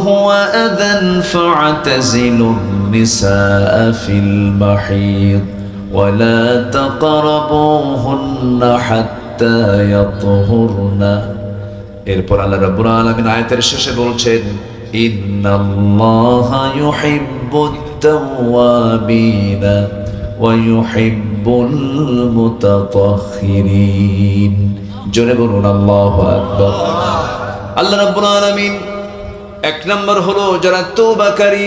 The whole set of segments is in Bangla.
هو أذى فاعتزلوا النساء في المحيض ولا تقربوهن حتى يطهرن এরপর আল্লাহ রাব্বুল আলামিন আয়াতের শেষে বলছেন ইন্নাল্লাহা ইউহিব্বুত তাওয়াবিনা ওয়া ইউহিব্বুল মুতাতাহহিরিন জোরে বলুন আল্লাহু আকবার। আল্লাহ রাব্বুল আলামিন এক নম্বর হলো যারা তওবাকারী,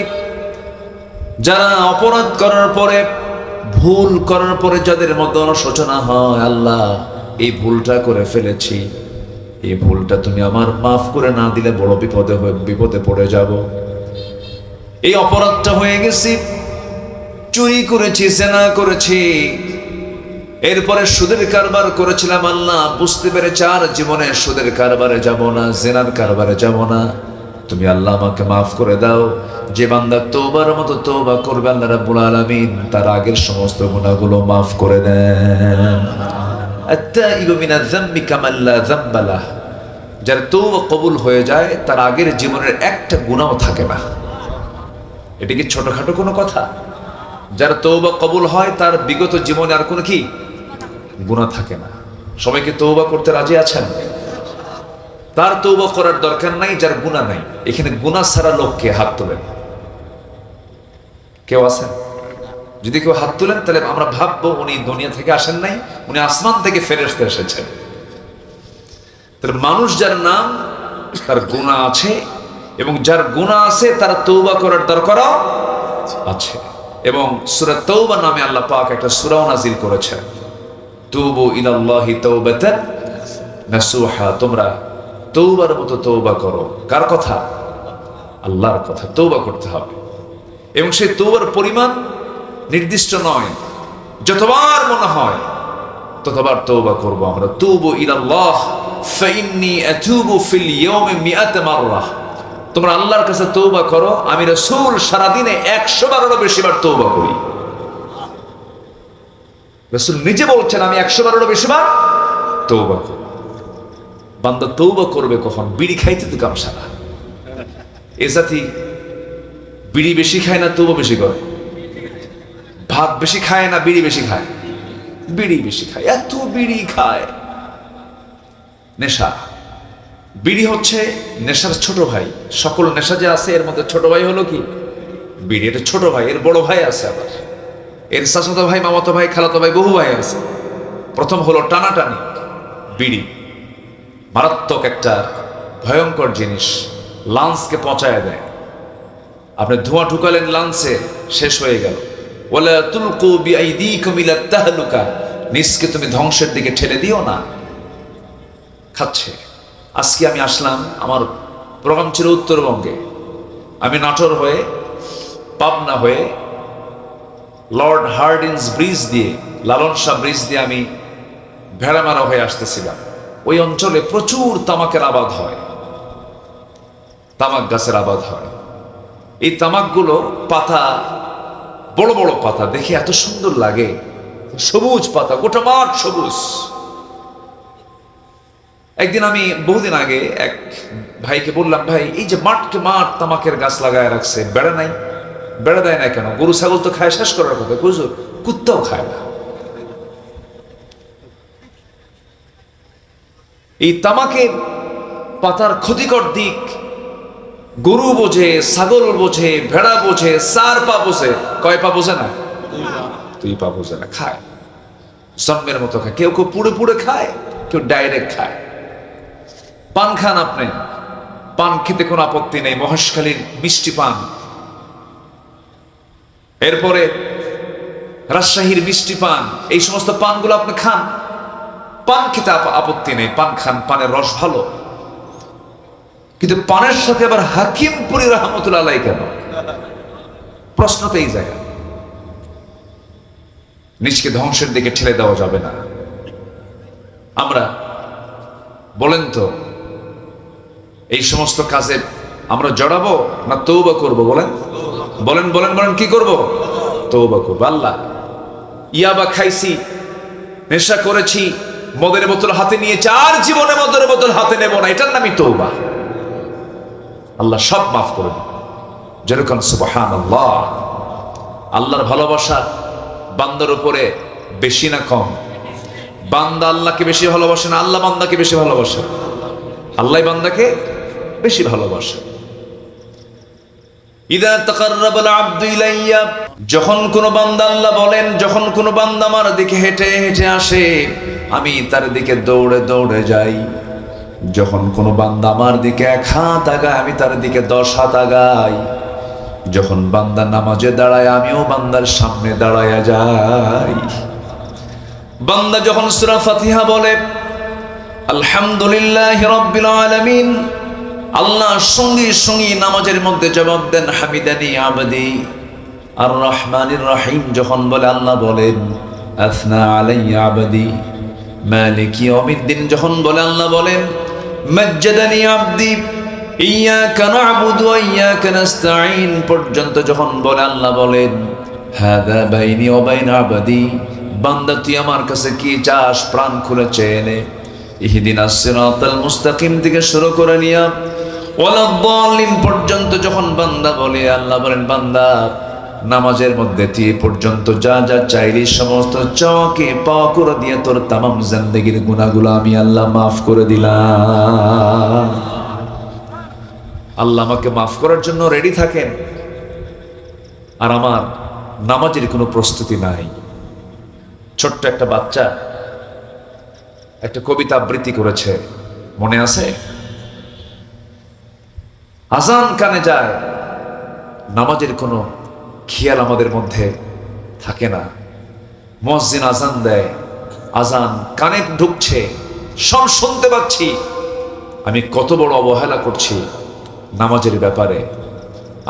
যারা অপরাধ করার পরে ভুল করার পরে যাদের মধ্যে অনুশোচনা হয়, আল্লাহ এই ভুলটা করে ফেলেছি, এই ভুলটা তুমি আমার মাফ করে না দিলে বড় বিপদে পড়ে যাব। এই অপরাধটা হয়ে গেছি, চুরি করেছি, জেনা করেছি, এরপরে সুদের কারবার করেছিলাম, আল্লাহ বুঝতে পেরেছি আর জীবনে সুদের কারবারে যাব না, জেনার কারবারে যাব না, তুমি আল্লাহ আমাকে মাফ করে দাও। যে বান্দা তওবার মতো তওবা করবে আল্লাহ রাব্বুল আলামিন তার আগের সমস্ত গুনাহগুলো মাফ করে দেন। আত-তাইবু মিনাজ যামবি কামান লা যামবা লাহ, যার তওবা কবুল হয়ে যায় তার আগের জীবনের একটা গুনাহও থাকে না। এটা কি ছোটখাটো কোনো কথা? যার তওবা কবুল হয় তার বিগত জীবনে আর কোনো কি গুনাহ থাকে না। সবাইকে তওবা করতে রাজি আছেন? তার তওবা করার দরকার নাই যার গুনাহ নাই। এখানে গুনাহ ছাড়া লোককে হাত তোলেন, কেউ আছেন? যদি কেউ হাত তোলেন তাহলে আমরা ভাববো উনি দুনিয়া থেকে আসেন নাই, উনি আসমান থেকে ফেরেশতা এসেছেন। তাহলে মানুষ যার নাম তার গুনাহ আছে, এবং যার গুনাহ আছে তার তওবা করার দরকার আছে। এবং সূরা তাওবা নামে আল্লাহ পাক একটা সূরাও নাযিল করেছেন, তুবু ইলাল্লাহি তাওবাতান নাসুহা, তোমরা তওবার মতো তওবা করো। কার কথা? আল্লাহর কথা। তওবা করতে হবে এবং সেই তওবার পরিমাণ নির্দিষ্ট নয়, যতবার মনে হয় ততবার তওবা করব আমরা। তুবু ইলাল্লাহ ফাইন্নী আতুবু ফিল ইয়াউমি মিআত মাররা, তোমরা আল্লাহর কাছে তওবা করো, আমি রাসূল সারা দিনে 100 বারেরও বেশি বার তওবা করি। রাসূল নিজে বলছেন আমি 100 বারেরও বেশি বার তওবা করি। বান্দা তওবা করবে কখন? বিড়ি খাইতে তো কামসা না। এ জাতি বিড়ি বেশি খায় না তওবা বেশি করে? ভাত বেশি খায় না বিড়ি বেশি খায়? বিড়ি বেশি খায়। এত বিড়ি খায়। নেশা, বিড়ি হচ্ছে নেশার ছোট ভাই। সকল নেশা যে আছে এর মধ্যে ছোট ভাই হলো কি বিড়ি। এটা ছোট ভাই, এর বড় ভাই আছে, আবার এর চাচাতো ভাই, মামাতো ভাই, খালাতো ভাই, বহু ভাই আছে। প্রথম হলো টানাটানি। বিড়ি মারাত্মক একটা ভয়ঙ্কর জিনিস, লাঞ্চকে পচায় দেয়। আপনি ধোঁয়া ঢুকালেন লাঞ্চে, শেষ হয়ে গেল। ওয়ালা তুলকু বিআইদিকুম ইলা তাহলুকা, নিজকে তুমি ধ্বংসের দিকে ঠেলে দিও না। খাচ্ছে। আজকে আমি আসলাম, আমার প্রোগ্রাম ছিল উত্তরবঙ্গে, আমি নাটোর হয়ে পাবনা হয়ে লর্ড হার্ডিন্স ব্রিজ দিয়ে, লালন শাহ ব্রিজ দিয়ে আমি ভেড়ামারা হয়ে আসতেছিলাম। ওই অঞ্চলে প্রচুর তামাকের আবাদ হয়, তামাক গাছের আবাদ হয়। এই তামাকগুলো পাতা, বড় বড় পাতা, দেখে এত সুন্দর লাগে, সবুজ পাতা, গোটা মাঠ সবুজ। একদিন আমি বহুদিন আগে এক ভাইকে বললাম, ভাই এই যে মাঠকে মাঠ তামাকের গাছ লাগায় রাখছে, বেড়া নাই, বেড়া দেয় না কেন? গরু ছাগল তো খায় শেষ করার কথা, হুজুর কুত্তাও খায় না। এই তামাকের পাতার ক্ষতিকর দিক গরু বোঝে, ছাগল বোঝে, ভেড়া বোঝে, 4 পা বোঝে। কয় পা বোঝে না? 2 পা বোঝে না, খায় জন্মের মতো খায়। কেউ কেউ পুড়ে পুড়ে খায়, কেউ ডাইরেক্ট খায়। পান খান আপনি, পান খেতে কোনো আপত্তি নেই, মহেশখালীর মিষ্টি পান, এরপরে রাজশাহীর মিষ্টি পান, এই সমস্ত পানগুলো আপনি খান, পান খেতে আপত্তি নেই, পান খান, পানের রস ভালো। কিন্তু পানের সাথে আবার হাকিমপুরি রহমতুল্লাহ আলাইহি কেন? প্রশ্ন তো এই জায়গা। নিজকে ধ্বংসের দিকে ঠেলে দেওয়া যাবে না। আমরা বলেন তো এই সমস্ত কাজে আমরা জড়াবো না তওবা করব? বলেন বলেন বলেন বলেন, কি করব? তওবা করব। আল্লাহ, ইয়াবা খাইছি, নেশা করেছি, মদের বোতল হাতে নিয়েছি, আর জীবনে মদের বোতল হাতে নেব না, এটার নামই তওবা। আল্লাহ সব মাফ করে দিন। যেরকম সুবহানাল্লাহ। আল্লাহর ভালোবাসা বান্দার উপরে বেশি না কম? বান্দা আল্লাহকে বেশি ভালোবাসে না আল্লাহ বান্দাকে বেশি ভালোবাসে? আল্লাহ বান্দাকে বেশি ভালোবাসে। ইদা তাকাররাবাল আবদু ইলাইয়া, যখন কোনো বান্দা, আল্লাহ বলেন, যখন কোনো বান্দা আমার দিকে হেঁটে হেঁটে আসে, আমি তার দিকে দৌড়ে দৌড়ে যাই। যখন কোনো বান্দা আমার দিকে 1 হাত আগায়, আমি তার দিকে 10 হাত আগাই। যখন বান্দা নামাজে দাঁড়ায়, আমিও বান্দার সামনে দাঁড়ায়া যাই। বান্দা যখন সূরা ফাতিহা বলে আলহামদুলিল্লাহি রাব্বিল আলামিন, আল্লাহ সঙ্গে সঙ্গে নামাজের মধ্যে জবাব দেন হামিদানি আবদি। আর রহমানির রহিম যখন বলে, আল্লাহ বলেন আসনা আলাইয়া আবদি। মালিকি ইয়াউমিদ্দিন যখন বলে, আল্লাহ বলেন মাজ্জাদানি আবদি। ইয়্যাকা না'বুদু ওয়া ইয়্যাকা নাস্তাঈন পর্যন্ত যখন বলে, আল্লাহ বলেন হাযা বাইনি ওয়া বাইনা আবদি। বান্দা তুই আমার কাছে কি চাস, প্রাণ খুলে চেয়ে নে। ইহদিনাস সিরাতাল মুস্তাকিম থেকে শুরু করে নিয়া ওয়ালাদ-দাল্লিন পর্যন্ত যখন বান্দা বলে, আল্লাহ বলেন বান্দা নামাজের মধ্যে তুই পর্যন্ত যা যা চাইলি সমস্ত চাওয়াকে পাওয়া করে দিয়ে তোর তামাম জিন্দেগির গুনাহগুলো আমি আল্লাহ মাফ করে দিলাম। আল্লাহ আমাকে মাফ করার জন্য রেডি থাকেন, আর আমার নামাজের কোনো প্রস্তুতি নাই। ছোট্ট একটা বাচ্চা একটা কবিতা আবৃত্তি করেছে, মনে আছে? আজান কানে যায়, নামাজের কোনো খেয়াল আমাদের মধ্যে থাকে না। মুয়াজ্জিন আজান দেয়, আজান কানে ঢুকছে, সব শুনতে পাচ্ছি, আমি কত বড় অবহেলা করছি নামাজের ব্যাপারে।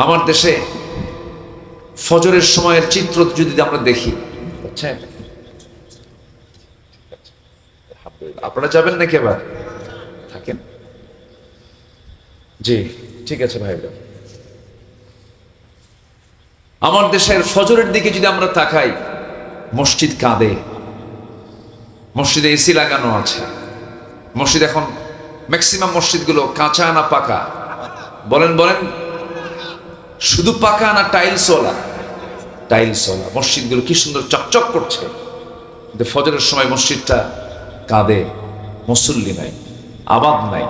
আমার দেশে ফজরের সময়ের চিত্র যদি আমরা দেখি, বুঝছেন? আপনারা যাবেন নাকি এবার? থাকেন, জি ঠিক আছে ভাই। আমার দেশের ফজরের দিকে যদি আমরা তাকাই, মসজিদ কাঁদে। মসজিদে এসি লাগানো আছে। মসজিদ এখন ম্যাক্সিমাম মসজিদগুলো কাঁচা না পাকা? বলেন বলেন, শুধু পাকা না টাইলসওয়ালা? টাইলসওয়ালা। মসজিদগুলো কি সুন্দর চকচক করছে, কিন্তু ফজরের সময় মসজিদটা কাঁদে। মুসল্লি নাই, আবাদ নাই।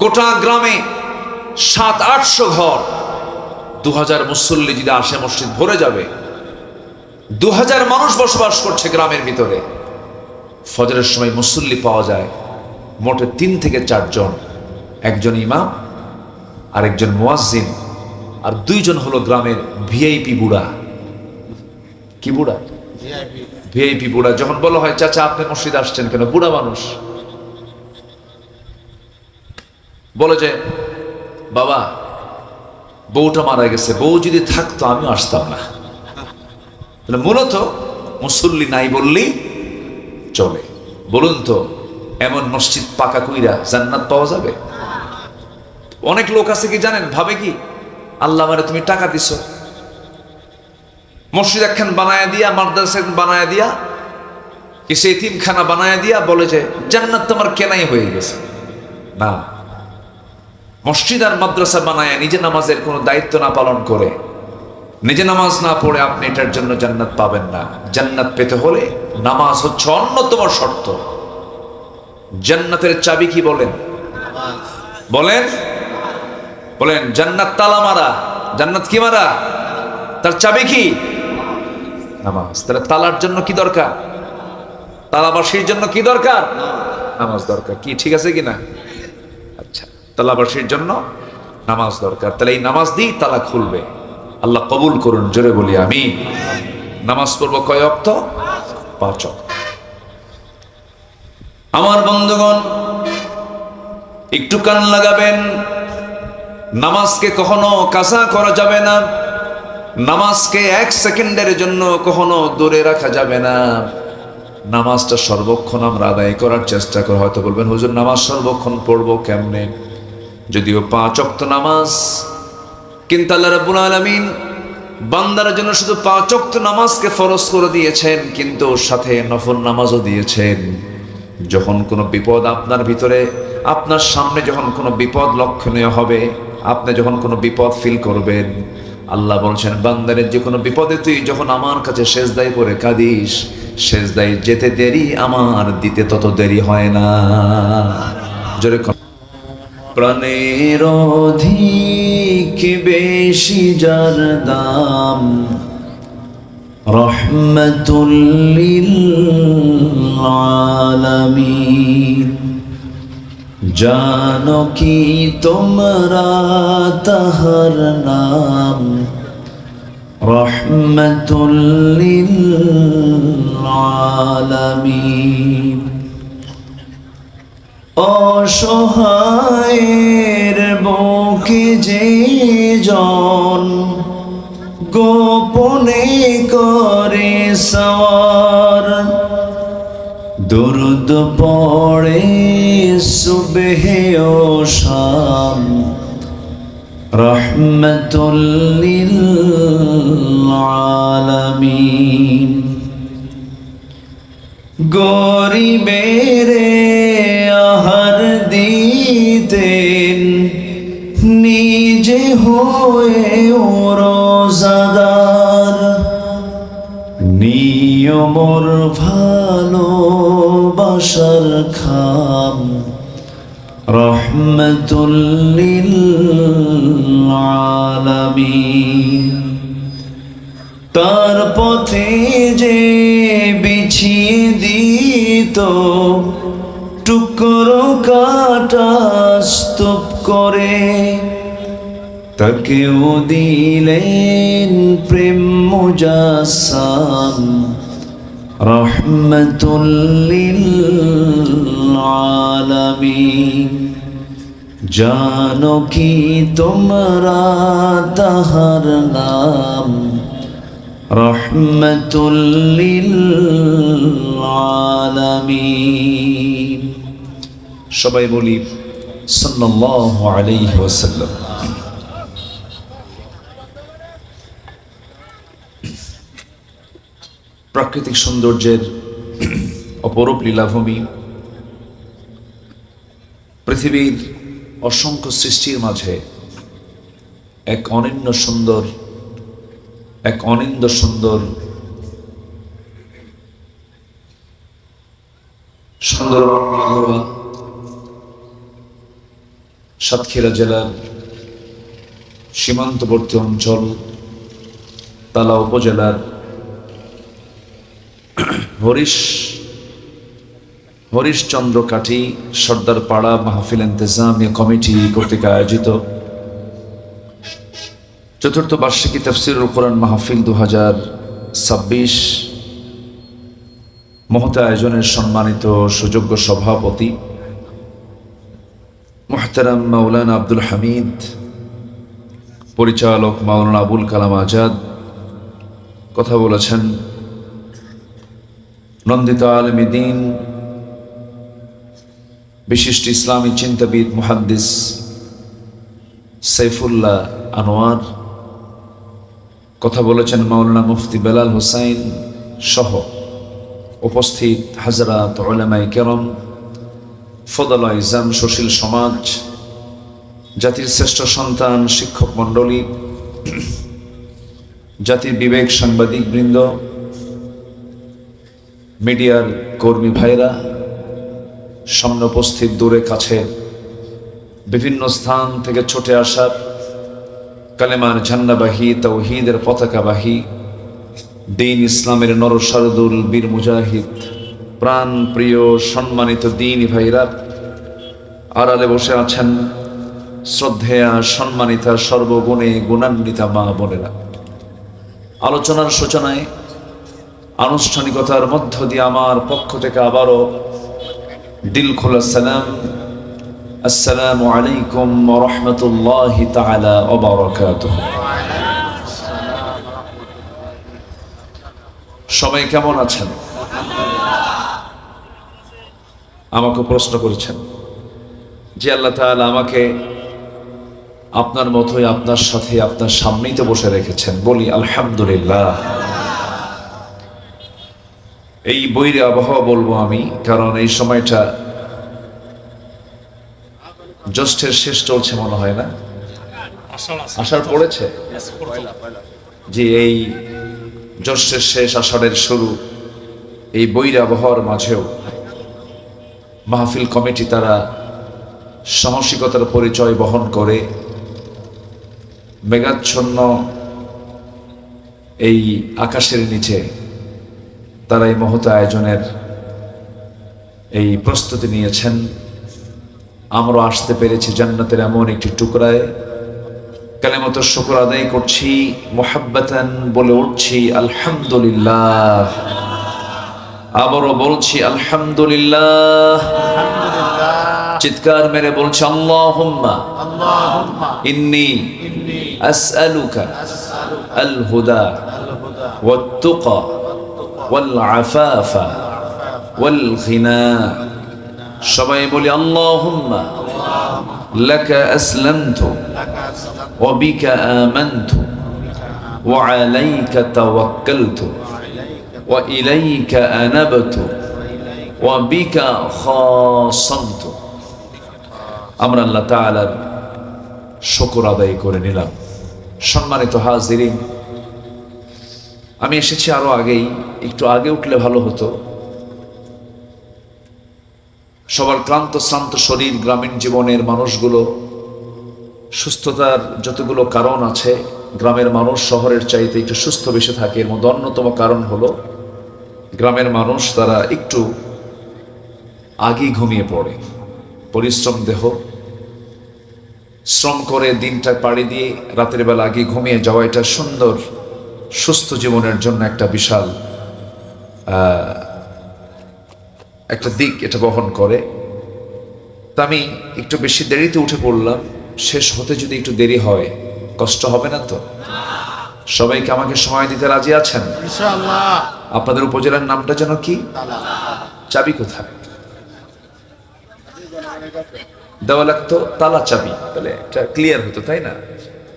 গোটা গ্রামে 700-800 ঘর, 2000 মুসল্লি যদি আসে মসজিদ ভরে যাবে। 2000 মানুষ বসবাস করছে গ্রামের ভিতরে। ফজরের সময় মুসল্লি পাওয়া যায় মোটে 3 থেকে 4 জন, একজন ইমাম আর একজন মুয়াজ্জিন, আর 2 জন হলো গ্রামের ভিআইপি বুড়া। কি বুড়া? ভিআইপি বুড়া। যখন বলা হয় চাচা আপনি মসজিদে আসছেন কেন, বুড়া মানুষ বলে যে বাবা বউটা মারা গেছে, বউ যদি থাকতো আমিও আসতাম না। তাহলে মূলত মুসল্লি নাই বললেই চলে। বলুন তো এমন মসজিদ পাকা কইরা জান্নাত পাওয়া যাবে? অনেক লোক আছে কি জানেন, ভাবে কি আল্লাহ মানে তুমি টাকা দিছো, মসজিদ একখান বানায়া দিয়া, মাদ্রাসা বানায়া দিয়া, কিছু এতিমখানা বানায়া দিয়া বলে যে জান্নাত তোমার কেনাই হয়ে গেছে। না, মসজিদ আর মাদ্রাসা বানায় নিজে নামাজের কোনো দায়িত্ব না পালন করে, নিজে নামাজ না পড়ে আপনি এটার জন্য জান্নাত পাবেন না। জান্নাত পেতে হলে নামাজ হচ্ছে অন্যতম শর্ত। জান্নাতের চাবি কি বলেন? বলেন বলেন। জান্নাত তালা মারা, জান্নাত কি মারা? তার চাবি কি? নামাজ। তাহলে তালার জন্য কি দরকার? তালাবাসীর জন্য কি দরকার? নামাজ দরকার। কি ঠিক আছে কিনা? আচ্ছা, তালাবাসীর জন্য নামাজ দরকার। তাহলে এই নামাজ দিয়েই তালা খুলবে। আল্লাহ কবুল করুন, জোরে বলি আমিন। নামাজ পড়বো কয় ওয়াক্ত? 5 ওয়াক্ত। আমার বন্ধুগণ একটু কান লাগাবেন, নামাজকে কখনো কাজা করা যাবে না। নামাজকে 1 সেকেন্ডের জন্য কখনো দূরে রাখা যাবে না। নামাজটা সর্বক্ষণ আমরা আদায় করার চেষ্টা করি। হয়তো বলবেন হুজুর নামাজ সর্বক্ষণ পড়বো কেমনে? যদিও 5 ওয়াক্ত নামাজ, কিন্তু আল্লাহ রাব্বুল আলামিন বান্দার জন্য শুধু 5 ওয়াক্ত নামাজকে ফরজ করে দিয়েছেন, কিন্তু সাথে নফল নামাজও দিয়েছেন। যখন কোনো বিপদ আপনার ভিতরে আপনার সামনে যখন কোনো বিপদ লক্ষণীয় হবে, আপনি যখন কোনো বিপদ ফিল করবেন, আল্লাহ বলছেন বান্দারের যে কোনো বিপদে তুই যখন আমার কাছে সেজদায় পড়ে কাঁদিস, সেজদায় যেতে দেরি আমার দিতে তত দেরি হয় না। জোরে প্রাণের অধিক বেশি যার দাম, রহমাতুল লিল আলামিন। জানো কি তোমরা তাহার নাম, রহমাতুল লিল আলামিন। অসহায়ের বুকে যে জন গোপনে করে সওয়ার, দুরুদ পড়ে সুবহে ও শাম, রহমাতুল লিল আলামিন। গরিবের আহার দিতেন নিজে হয়ে রোজাদার, নিয়মর ভালোবাসার খাম, রহমাতুল লিল আলামিন। তার পথে যে বিছিয়ে দিত টুকরো কাটা স্তূপ করে, তাকেও দিলেন প্রেম মুজাসসাম, রহমাতুল লিল আলামিন। জানো কি তোমরা তাহার নাম, রহমাতুল লিল আলামিন। সবাই বলি সাল্লাল্লাহু আলাইহি ওয়াসাল্লাম। প্রাকৃতিক সৌন্দর্যের অপরূপ লীলাভূমি, পৃথিবীর অসংখ্য সৃষ্টির মাঝে এক অনন্য সুন্দর সাতক্ষীরা জেলার সীমান্তবর্তী অঞ্চল তালা উপজেলার হরিশচন্দ্র কাঠি সর্দার পাড়া মাহফিল ইন্তেজামিয়া কমিটি কর্তৃক আয়োজিত চতুর্থ বার্ষিকী তাফসীরুল কোরআন মাহফিল 2026 মহত আয়োজনের সম্মানিত সুযোগ্য সভাপতি মুহতারাম মাওলানা আব্দুল হামিদ, পরিচালক মাওলানা আবুল কালাম আজাদ কথা বলেছেন, নন্দিত আলেমে দ্বীন বিশিষ্ট ইসলামী চিন্তাবিদ মুহাদ্দিস সাইফুল্লাহ আনোয়ার কথা বলেছেন, মাওলানা মুফতি বেলাল হোসাইন সহ উপস্থিত হাজরাত উলামায়ে কেরাম, ফদল ইজাম, সুশীল সমাজ, জাতির শ্রেষ্ঠ সন্তান, শিক্ষক মণ্ডলী, জাতির বিবেক সাংবাদিক বৃন্দ, মিডিয়ার কর্মী ভাইরা, সামনে উপস্থিত দূরে কাছে বিভিন্ন স্থান থেকে ছুটে আসা কালেমার ঝান্ডাবাহী, তাওহীদের পতাকাবাহী, দ্বীন ইসলামের নরসারদুল বীর মুজাহিদ, প্রাণ প্রিয় সম্মানিত দ্বীনী ভাইরা, আড়ালে বসে আছেন শ্রদ্ধেয়া সম্মানিতা সর্বগুণে গুণান্বিতা মা বোনেরা। আলোচনার সূচনায় আনুষ্ঠানিকতার মধ্য দিয়ে আমার পক্ষ থেকে আবারও দিল খোলা সালাম, আসসালামু আলাইকুম ওয়া রাহমাতুল্লাহি তাআলা ওয়া বারাকাতুহু। সবাই কেমন আছেন? আমাকে প্রশ্ন করেছেন যে আল্লাহ তাআলা আমাকে আপনার মতোই আপনার সাথে আপনার সামনেই তো বসে রেখেছেন, বলি আলহামদুলিল্লাহ। এই বৈরী আবহাওয়া বলবো আমি, কারণ এই সময়টা জ্যৈষ্ঠের শেষ চলছে মনে হয় না, আষাঢ় পড়েছে। যে এই জ্যৈষ্ঠের শেষ আষাঢ়ের শুরু, এই বৈরী আবহাওয়ার মাঝেও মাহফিল কমিটি তারা সাহসিকতার পরিচয় বহন করে মেঘাচ্ছন্ন এই আকাশের নিচে তারা এই মহৎ আয়োজনের এই প্রস্তুতি নিয়েছেন। আমরা আসতে পেরেছি জান্নাতের এমন একটি টুকরায়। কালেমাত শুকর আদায় করছি, মুহাব্বাতান বলে উঠছি আলহামদুলিল্লাহ। আবারও বলছি আলহামদুলিল্লাহ। চিৎকার মেরে বলছি আল্লাহুম্মা ইন্নী আসআলুকা আল হুদা ওয়াত তুকা ওয়াল আফাফা ওয়াল গিনা। সবাই বলি আল্লাহুম্মা লাকা আসলামতু ওয়া বিকা আমানতু ওয়া আলাইকা তাওয়াক্কালতু ওয়া ইলাইকা আনাবতু ওয়া বিকা খাসামতু। আমরা আল্লাহ তাআলার শুকর আদায় করে নিলাম। সম্মানিত হাজিরিন, আমি এসেছি আরো আগেই, একটু আগে উঠলে ভালো হতো। সবার ক্লান্ত শ্রান্ত শরীর, গ্রামীণ জীবনের মানুষগুলো, সুস্থতার যতগুলো কারণ আছে, গ্রামের মানুষ শহরের চাইতে একটু সুস্থ বেশি থাকে। এর মধ্যে অন্যতম কারণ হলো গ্রামের মানুষ তারা একটু আগে ঘুমিয়ে পড়ে। পরিশ্রম দেহ, শ্রম করে দিনটা পাড়ি দিয়ে রাতের বেলা আগে ঘুমিয়ে যাওয়া, এটা সুন্দর সুস্থ জীবনের জন্য একটা বিশাল একটা দিক এটা বহন করে। তা আমি একটু বেশি দেরিতে উঠে পড়লাম। শেষ হতে যদি একটু দেরি হয় কষ্ট হবে না তো? সবাইকে আমাকে সময় দিতে রাজি আছেন ইনশাআল্লাহ? আপনাদের উপজেলার নামটা যেন কি? চাবি কোথায় দেওয়া লাগতো? তালা চাবি, তাহলে এটা ক্লিয়ার হতো, তাই না?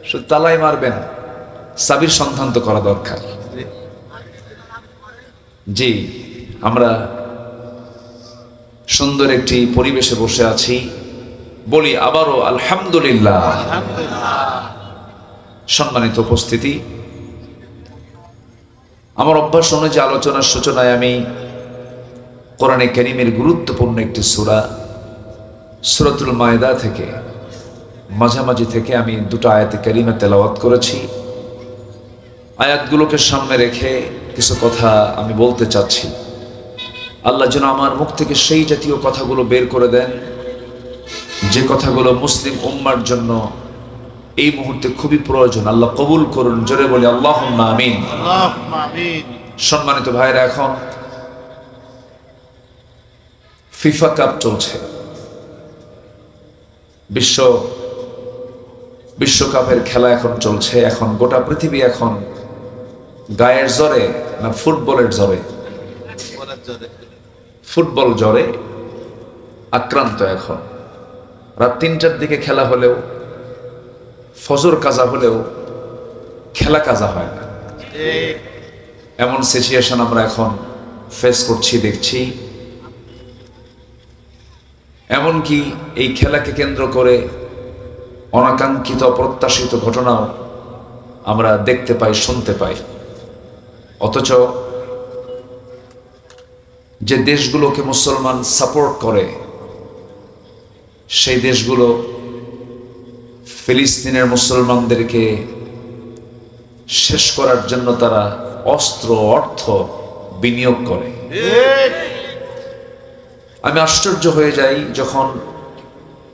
শুধু তালাই মারবেন, চাবির সন্ধান তো করা দরকার। জি, আমরা সুন্দর একটি পরিবেশে বসে আছি, বলি আবারও আলহামদুলিল্লাহ। সম্মানিত উপস্থিতি, আমার অভ্যাস অনুযায়ী আলোচনার সূচনায় আমি কোরআনে কারীমের গুরুত্বপূর্ণ একটি সূরা, সূরাতুল মায়েদা থেকে মাঝামাঝি থেকে আমি দুটো আয়াতে কারিমা তেলাওয়াত করেছি। আয়াতগুলোকে সামনে রেখে কিছু কথা আমি বলতে চাচ্ছি। আল্লাহ যেন আমার মুখ থেকে সেই জাতীয় কথাগুলো বের করে দেন যে কথাগুলো মুসলিম উম্মার জন্য এই মুহূর্তে খুবই প্রয়োজন। আল্লাহ কবুল করুন, জোরে বলি আল্লাহুম্মা আমিন। সম্মানিত ভাইরা, এখন ফিফা কাপ চলছে, বিশ্বকাপের খেলা এখন চলছে। এখন গোটা পৃথিবী এখন গায়ের জ্বরে না ফুটবলের জ্বরে? ফুটবল জ্বরে আক্রান্ত। এখন রাত ৩টার দিকে খেলা হলেও, ফজর কাজা হলেও খেলা কাজা হয় না। এমন সিচুয়েশন আমরা এখন ফেস করছি, দেখছি। এমনকি এই খেলাকে কেন্দ্র করে অনাকাঙ্ক্ষিত অপ্রত্যাশিত ঘটনাও আমরা দেখতে পাই, শুনতে পাই। অথচ যে দেশগুলোকে মুসলমান সাপোর্ট করে সেই দেশগুলো ফিলিস্তিনের মুসলমানদেরকে শেষ করার জন্য তারা অস্ত্র, অর্থ বিনিয়োগ করে। আমি আশ্চর্য হয়ে যাই যখন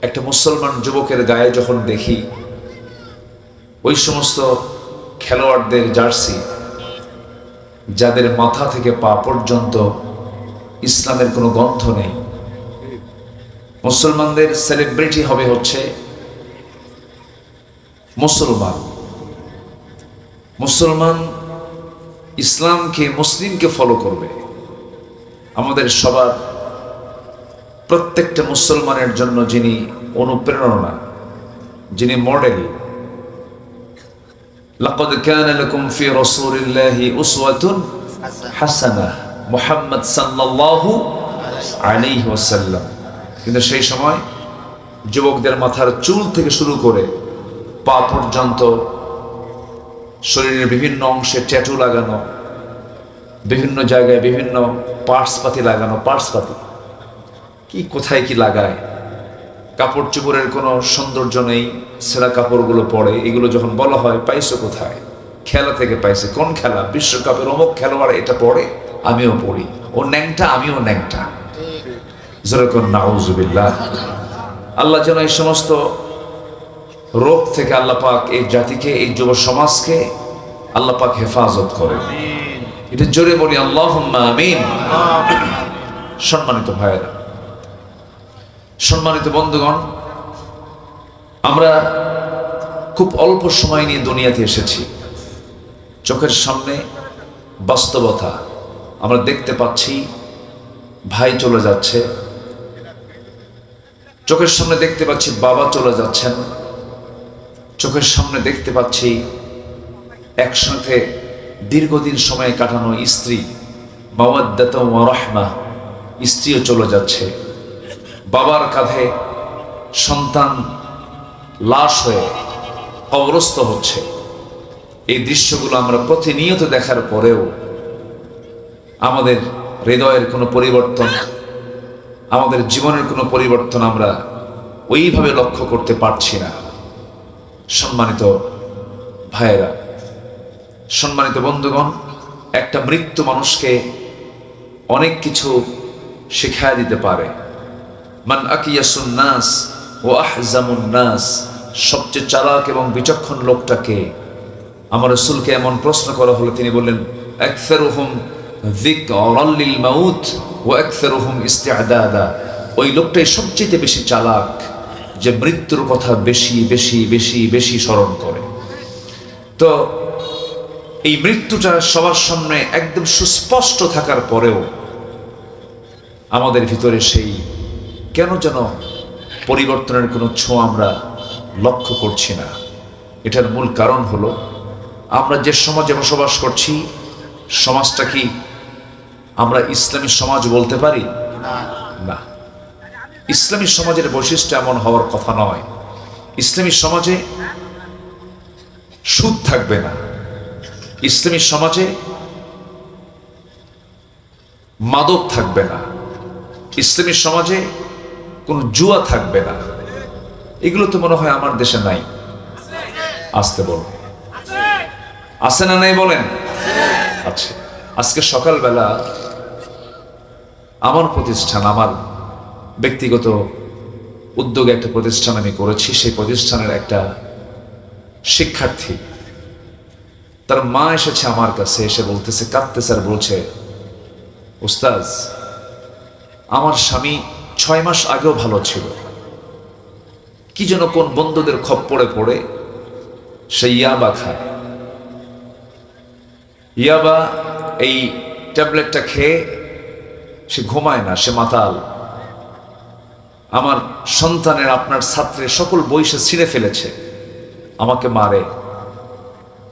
একটা মুসলমান যুবকের গায়ে যখন দেখি ওই সমস্ত খেলোয়াড়দের জার্সি যাদের মাথা থেকে পা পর্যন্ত ইসলামের কোনো গন্ধ নেই। মুসলমানদের সেলিব্রিটি হবে হচ্ছে মুসলমান। মুসলমান ইসলামকে, মুসলিমকে ফলো করবে। আমাদের সবার, প্রত্যেকটা মুসলমানের জন্য যিনি অনুপ্রেরণা, যিনি মডেল, লাকাদ কানা লাকুম ফি রাসূলিল্লাহি উসওয়াতুন হাসানাহ, মুহাম্মদ সাল্লাল্লাহু আলাইহি ওয়াসাল্লাম। কিন্তু সেই সময় যুবকদের মাথার চুল থেকে শুরু করে পা পর্যন্ত শরীরের বিভিন্ন অংশে ট্যাটু লাগানো, বিভিন্ন জায়গায় বিভিন্ন পার্টসপাতি লাগানো। পার্টসপাতি কি, কোথায় কি লাগায়, কাপড় চোপড়ের কোনো সৌন্দর্য নেই, ছেঁড়া কাপড়গুলো পরে। এগুলো যখন বলা হয় পাইছো কোথায়, খেলা থেকে পাইছে। কোন খেলা? বিশ্বকাপের অমুক খেলোয়াড় এটা পড়ে, আমিও পড়ি। ও ন্যাংটা, আমিও ন্যাংটা। যেরকম নাউজুবিল্লাহ। আল্লাহ যেন এই সমস্ত রোগ থেকে আল্লাহ পাক এই জাতিকে, এই যুব সমাজকে আল্লাহ পাক হেফাজত করে। এটা জোরে বলি আল্লাহুম্মা আমিন। সম্মানিত ভাইয়েরা, সম্মানিত বন্ধুগণ, আমরা খুব অল্প সময় নিয়ে দুনিয়াতে এসেছি। চোখের সামনে বাস্তবতা আমরা দেখতে পাচ্ছি, ভাই চলে যাচ্ছে, চোখের সামনে দেখতে পাচ্ছি বাবা চলে যাচ্ছেন, চোখের সামনে দেখতে পাচ্ছি একসাথে দীর্ঘদিন সময় কাটানো স্ত্রী, মাওয়াদ্দাত ওয়া রাহমা, স্ত্রীও চলে যাচ্ছে। বাবার কাঁধে সন্তান লাশ হয়ে কবরস্থ হচ্ছে। এই দৃশ্যগুলো আমরা প্রতিনিয়ত দেখার পরেও আমাদের হৃদয়ের কোনো পরিবর্তন, আমাদের জীবনের কোনো পরিবর্তন আমরা ওইভাবে লক্ষ্য করতে পারছি না। সম্মানিত ভাইয়েরা, সম্মানিত বন্ধুগণ, একটা মৃত্যু মানুষকে অনেক কিছু শিখায় দিতে পারে। মান আকিয়াসুন নাস ওয়া আহজামুন নাস, সবচেয়ে চালাক এবং বিচক্ষণ লোকটাকে আমার রাসূলকে এমন প্রশ্ন করা হলো, তিনি বললেন আকসারুহুম যিকরাল লিল মাউত ওয়া আকসারুহুম ইস্তিআদাদা। ওই লোকটাই সবচেয়ে বেশি চালাক, যে মৃত্যুর কথা বেশি বেশি বেশি বেশি স্মরণ করে। তো এই মৃত্যুটা সবার সামনে একদম সুস্পষ্ট থাকার পরেও আমাদের ভিতরে সেই কেন যেন পরিবর্তনের কোনো ছোঁয়া আমরা লক্ষ্য করছি না। এটার মূল কারণ হলো আমরা যে সমাজে বসবাস করছি, সমাজটা কি আমরা ইসলামী সমাজ বলতে পারি? না। ইসলামী সমাজের বৈশিষ্ট্য এমন হওয়ার কথা নয়। ইসলামী সমাজে সুদ থাকবে না, ইসলামী সমাজে মাদক থাকবে না, ইসলামী সমাজে কোনো জুয়া থাকবে না। এগুলো তো মনে হয় আমার দেশে নাই। আসতে বল, আছে না নাই বলেন? আচ্ছা, আজকে সকালবেলা আমার প্রতিষ্ঠান, আমার ব্যক্তিগত উদ্যোগে একটা প্রতিষ্ঠান আমি করেছি। সেই প্রতিষ্ঠানের একটা শিক্ষার্থী, তার মা এসেছে আমার কাছে, এসে বলতেছে, কাঁদতেছে আর বলছে, উস্তাজ, আমার স্বামী 6 মাস আগেও ভালো ছিল, কি যেন কোন বন্ধুদের খপ্পরে পড়ে সে ইয়াবা খায়। ইয়াবা এই ট্যাবলেটটা খেয়ে সে ঘুমায় না, সে মাতাল। আমার সন্তানের, আপনার ছাত্রের সকল বই সে ছিঁড়ে ফেলেছে, আমাকে মারে।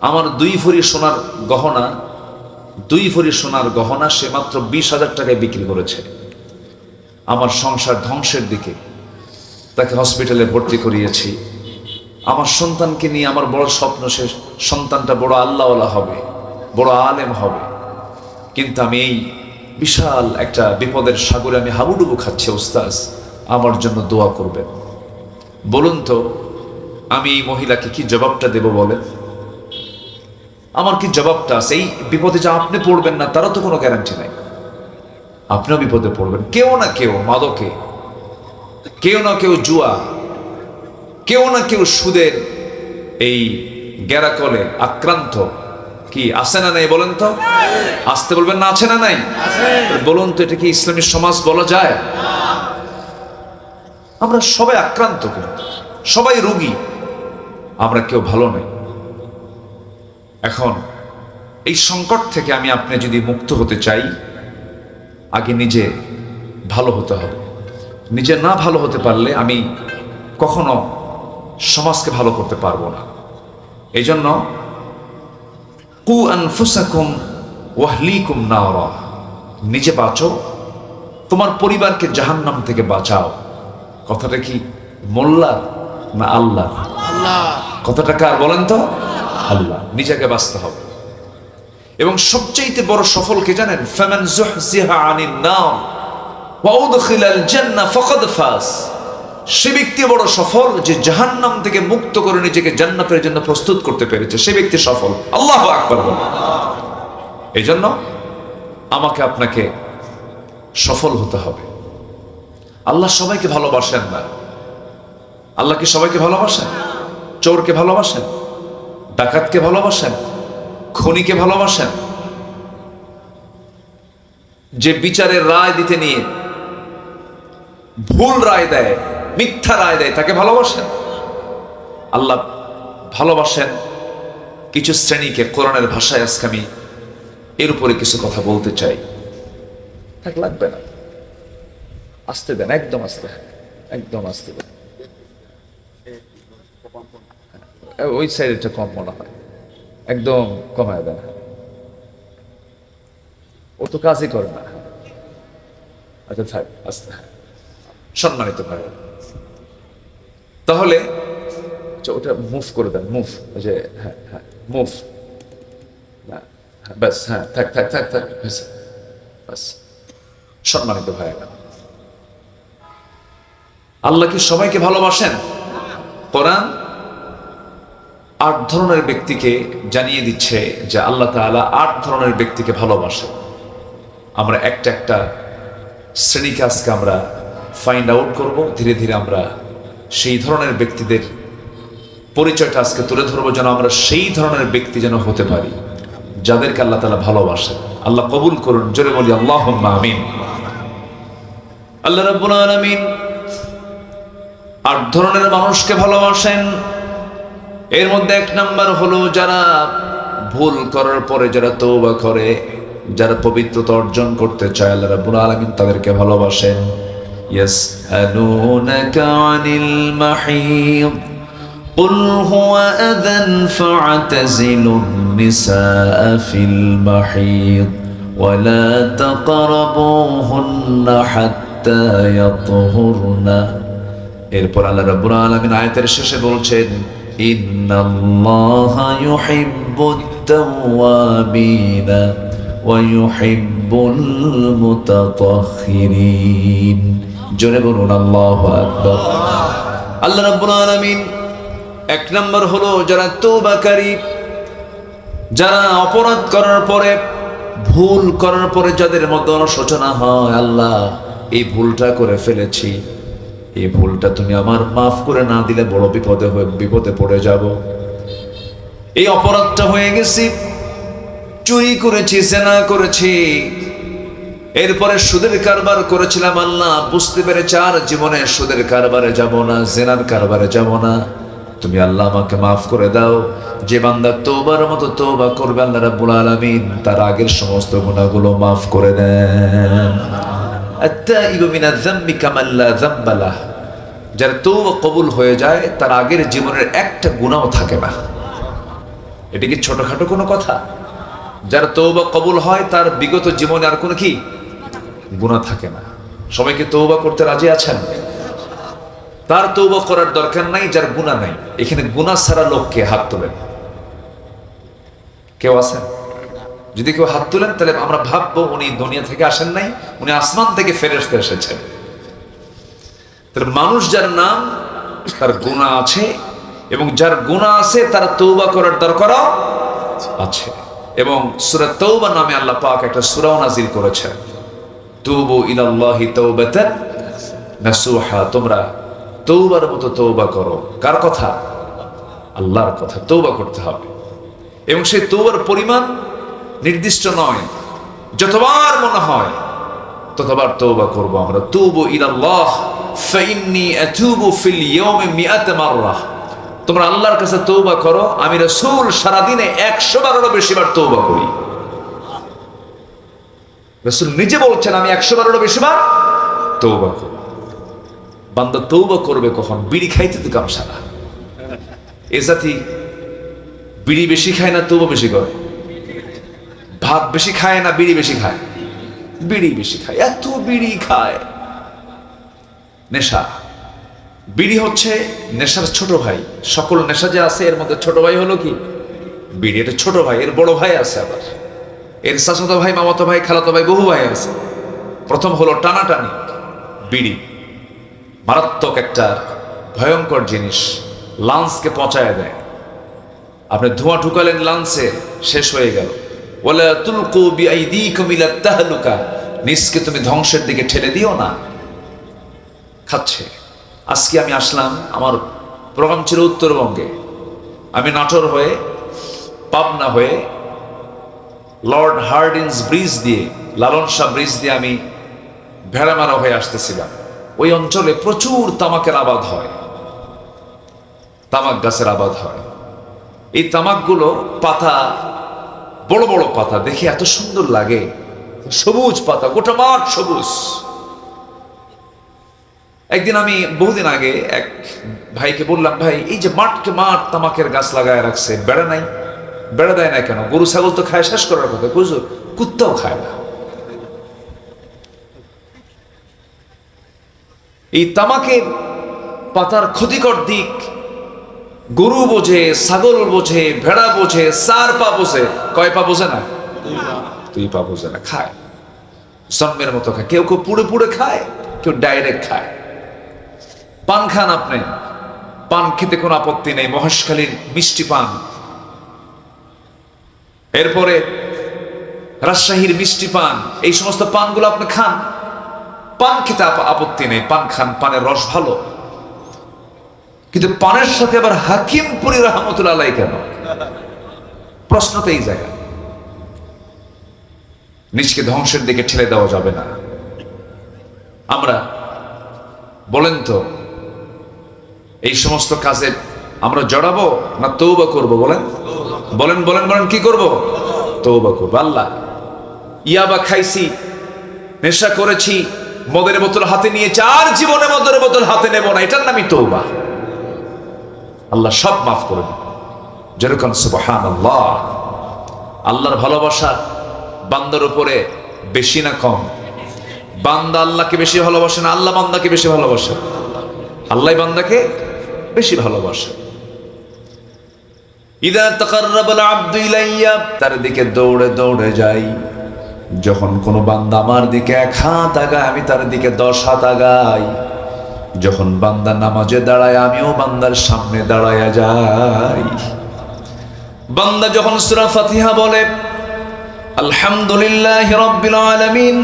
আমার 2 ভরি সোনার গহনা, 2 ভরি সোনার গহনা সে মাত্র 20,000 টাকায় বিক্রি করেছে। আমার সংসার ধ্বংসের দিকে, তাকে হসপিটালে ভর্তি করিয়েছি। আমার সন্তানকে নিয়ে আমার বড় স্বপ্ন, সে সন্তানটা বড় আল্লাহওয়ালা হবে, বড় আলেম হবে। কিন্তু আমি এই বিশাল একটা বিপদের সাগরে আমি হাবুডুবু খাচ্ছি। উস্তাজ, আমার জন্য দোয়া করবেন। বলুন তো, আমি এই মহিলাকে কি জবাবটা দেব বলেন? আমার কি জবাবটা আছে? এই বিপদে যা আপনি পড়বেন না, তারও তো কোনো গ্যারান্টি নাই। আপনিও বিপদে পড়বেন, কেউ না কেউ মাদকে, কেউ না কেউ জুয়া, কেউ না কেউ সুদের এই গ্যারাকলে আক্রান্ত। কি আছে না নাই বলেন তো? আসতে বলবেন না, আছে না নাই? বলুন তো, এটা কি ইসলামী সমাজ বলা যায়? আমরা সবাই আক্রান্ত, কিন্তু সবাই রোগী, আমরা কেউ ভালো নেই। এখন এই সংকট থেকে আমি আপনি যদি মুক্ত হতে চাই, আগে নিজে ভালো হতে হবে। নিজে না ভালো হতে পারলে আমি কখনো সমাজকে ভালো করতে পারবো না। এই জন্য কু আনফুসাকুম ওয়াহলিকুম নারা, নিজে বাঁচো, তোমার পরিবারকে জাহান্নাম থেকে বাঁচাও। কথাটা কি মোল্লা না আল্লাহ? আল্লাহ। কতটা কার বলেন তো? আল্লাহ। নিজেকে বাঁচতে হবে। এবং সবচেয়ে বড় সফল কে জানেন? ফামান যুহজিহা আনিন নার ওয়া উদখিলাল জান্নাহ ফাকাদ ফাজ। সে ব্যক্তি বড় সফল যে জাহান্নাম থেকে মুক্ত করে নিজেকে জান্নাতের জন্য প্রস্তুত করতে পেরেছে, সে ব্যক্তি সফল। আল্লাহু আকবার বলেন। এই জন্য আমাকে আপনাকে সফল হতে হবে। আল্লাহ সবাইকে ভালোবাসেন না। আল্লাহ কি সবাইকে ভালোবাসেন? চোরকে ভালোবাসেন? ডাকাতকে ভালোবাসেন? খুনিকে ভালোবাসেন? যে বিচারের রায় দিতে নিয়ে ভুল রায় দেয়, মিথ্যা রায় দেয়, তাকে ভালোবাসেন? আল্লাহ ভালোবাসেন কিছু শ্রেণীকে। কোরআনের ভাষায় আজকে আমি এর উপরে কিছু কথা বলতে চাই। থাক, লাগবে না, আসতে দেন, একদম আসতে, একদম আসতে দেন। ওই সাইডটা কম মনে হয়, একদম কমায় দেন। ও তো কাজই করে না। আচ্ছা থাক, আসতে। সম্মানিত ভাই, তাহলে ওটা মুভ করে দেন, মুভ। যে হ্যাঁ হ্যাঁ মুভ, না ব্যাস, হ্যাঁ থাক থাক থাক থাক, ব্যাস। সম্মানিত ভাই, আল্লাহ কি সবাইকে ভালোবাসেন? কোরআন 8 ধরনের ব্যক্তিকে জানিয়ে দিচ্ছে যে আল্লাহ তাআলা 8 ধরনের ব্যক্তিকে ভালোবাসেন। আমরা একটা একটা শ্রেণীকে আজকে আমরা ফাইন্ড আউট করব। ধীরে ধীরে আমরা সেই ধরনের ব্যক্তিদের পরিচয়টা আজকে তুলে ধরবো, যেন আমরা সেই ধরনের ব্যক্তি যেন হতে পারি যাদেরকে আল্লাহ তাআলা ভালোবাসেন। আল্লাহ কবুল করুন, জোরে বলি আল্লাহুম্মা আমিন। আল্লাহ রাব্বুল আলামিন 8 ধরনের মানুষকে ভালোবাসেন। এর মধ্যে 1 নাম্বার হলো যারা ভুল করার পরে যারা তওবা করে, যারা পবিত্রতা অর্জন করতে চায়, আল্লাহ রাব্বুল আলামিন তাদেরকে ভালোবাসেন। ইয়াসআলুনাকা আনিল মাহিদ কুল হুয়া আযান ফা'তাযিলুন নিসাআ ফিল মাহিদ ওয়া লা তাকরাবুহুন্না হাত্তা ইয়াতহুরনা। এরপর আল্লাহ রাব্বুল আলামিন আয়াতের শেষে বলছেন, ইন্নাল্লাহা ইউহিব্বুত তাওয়াবিনা ওয়া ইউহিব্বুল মুতাতাহহিরিন। জোরে বলুন আল্লাহু আকবার। আল্লাহ রাব্বুল আলামিন 1 নম্বর হলো যারা তওবাকারী, যারা অপরাধ করার পরে, ভুল করার পরে যাদের মধ্যে অনুশোচনা হয়, আল্লাহ এই ভুলটা করে ফেলেছি, এই ভুলটা তুমি আমার মাফ করে না দিলে বড় বিপদে পড়ে যাব। এই অপরাধটা হয়ে গেছি, চুরি করেছি, জেনা করেছি, এরপরে সুদের কারবার করেছিলাম, আল্লাহ বুঝতে পেরেছি আর জীবনে সুদের কারবারে যাব না, জেনার কারবারে যাব না, তুমি আল্লাহ আমাকে মাফ করে দাও। যে বান্দা তওবার মতো তওবা করবে, আল্লাহ রাব্বুল আলামিন তার আগের সমস্ত গুনাহগুলো মাফ করে দেন। আত-তাইবু মিনাজ যামবি কামান লা যামবা লাহ। যার তওবা কবুল হয়ে যায়, তার আগের জীবনের একটা গুনাহ থাকে না। এটা কি ছোটখাটো কোনো কথা? যার তওবা কবুল হয়, তার বিগত জীবনে আর কোনো কি গুনাহ থাকে না। সবাইকে তওবা করতে রাজি আছেন? তার তওবা করার দরকার নাই যার গুনাহ নাই। এখানে গুনাহ ছাড়া লোককে হাত তোলেন, কেউ আছেন? যদি কেউ হাত তোলেন তাহলে আমরা ভাববো উনি দুনিয়া থেকে আসেন নাই, উনি আসমান থেকে ফেরেশতা এসেছেন। তাহলে মানুষ যার নাম, তার গুনাহ আছে, এবং যার গুনাহ আছে তার তওবা করার দরকার আছে। এবং সূরা তাওবা নামে আল্লাহ পাক একটা সূরাও নাযিল করেছেন, তুবু ইলাল্লাহি তাওবাতান নাসুহা। তোমরা তওবার মতো তওবা করো। কার কথা? আল্লাহর কথা। তওবা করতে হবে, এবং সেই তওবার পরিমাণ নির্দিষ্ট নয়, যতবার মনে হয় ততবার তওবা করব আমরা। তুবু ইলাল্লাহ ফাইন্নী আতুবু ফিল ইয়াউমি মিআত মাররাহ। তোমরা আল্লাহর কাছে তওবা করো, আমি রাসূল সারাদিনে 100 বারেরও বেশিবার তওবা করি। রাসূল নিজে বলছেন আমি 100 বারেরও বেশিবার তওবা করি। বান্দা তওবা করবে কখন? বিড়ি খাইতে তো কামসা না। এ জাতি বিড়ি বেশি খায় না তওবা বেশি করে? ভাত বেশি খায় না বিড়ি বেশি খায়? বিড়ি বেশি খায়। এত বিড়ি খায়, নেশা। বিড়ি হচ্ছে নেশার ছোট ভাই। সকল নেশা যে আছে এর মধ্যে ছোট ভাই হলো কি বিড়ি। এটা ছোট ভাই, এর বড় ভাই আছে, আবার এর চাচাতো ভাই, মামাতো ভাই, খালাতো ভাই, বহু ভাই আছে। প্রথম হলো টানাটানি। বিড়ি মারাত্মক একটা ভয়ঙ্কর জিনিস, লাঞ্চকে পচায় দেয়। আপনি ধোঁয়া ঢুকালেন লাঞ্চে, শেষ হয়ে গেল। ওয়ালা তুলকু বিআইদিকুম ইলা তাহলুকা, নিজকে তুমি ধ্বংসের দিকে ঠেলে দিও না। খাচ্ছে। আজকে আমি আসলাম, আমার প্রোগ্রাম ছিল উত্তরবঙ্গে। আমি নাটোর হয়ে, পাবনা হয়ে, লর্ড হার্ডিন্স ব্রিজ দিয়ে, লালন শাহ ব্রিজ দিয়ে আমি ভেড়ামারা হয়ে আসতেছিলাম। ওই অঞ্চলে প্রচুর তামাকের আবাদ হয়, তামাক গাছের আবাদ হয়। এই তামাকগুলো পাতা, বড় বড় পাতা, দেখে এত সুন্দর লাগে, সবুজ পাতা, গোটা মাঠ সবুজ। একদিন আমি বহুদিন আগে এক ভাইকে বললাম, ভাই এই যে মাঠকে মাঠ তামাকের গাছ লাগায় রাখছে, বেড়া নাই, বেড়া দেয় না কেন? গরু ছাগল তো খায় শেষ করার কথা, হুজুর কুত্তাও খায় না। এই তামাকের পাতার ক্ষতিকর দিক গরু বোঝে, ছাগল বোঝে, ভেড়া বোঝে, 4 পা বোঝে। কয় পা বোঝে না? 2 পা বোঝে না, খায় জন্মের মতো খায়। কেউ কেউ পুড়ে পুড়ে খায়, কেউ ডাইরেক্ট খায়। পান খান আপনি, পান খেতে কোনো আপত্তি নেই, মহেশখালীর মিষ্টি পান, এরপরে রাজশাহীর মিষ্টি পান, এই সমস্ত পানগুলো আপনি খান, পান খেতে আপত্তি নেই, পান খান, পানের রস ভালো। কিন্তু পানের সাথে আবার হাকিমপুরি রহমতুল্লাহ আলাইহি কেন? প্রশ্ন তো এই জায়গা। নিজকে ধ্বংসের দিকে ঠেলে দেওয়া যাবে না। আমরা বলেন তো, এই সমস্ত কাজে আমরা জড়াবো না তওবা করব? বলেন বলেন বলেন বলেন, কি করব? তওবা করব। আল্লাহ, ইয়াবা খাইছি, নেশা করেছি, মদের বোতল হাতে নিয়েছি, আর জীবনে মদের বোতল হাতে নেব না, এটার নামই তওবা। আল্লাহ সব মাফ করে দিন। যেরকম সুবহানাল্লাহ। আল্লাহর ভালোবাসা বান্দার উপরে বেশি না কম? বান্দা আল্লাহকে বেশি ভালোবাসে না আল্লাহ বান্দাকে বেশি ভালোবাসে? আল্লাহ বান্দাকে বেশি ভালোবাসে। ইদা তাকাররাবাল আবদু ইলাইয়া, তার দিকে দৌড়ে দৌড়ে যাই। যখন কোনো বান্দা আমার দিকে 1 হাত আগায়, আমি তার দিকে 10 হাত আগাই। যখন বান্দা নামাজে দাঁড়ায়, আমিও বান্দার সামনে দাঁড়ায়া যাই। বান্দা যখন সূরা ফাতিহা বলে, আলহামদুলিল্লাহি রাব্বিল আলামিন,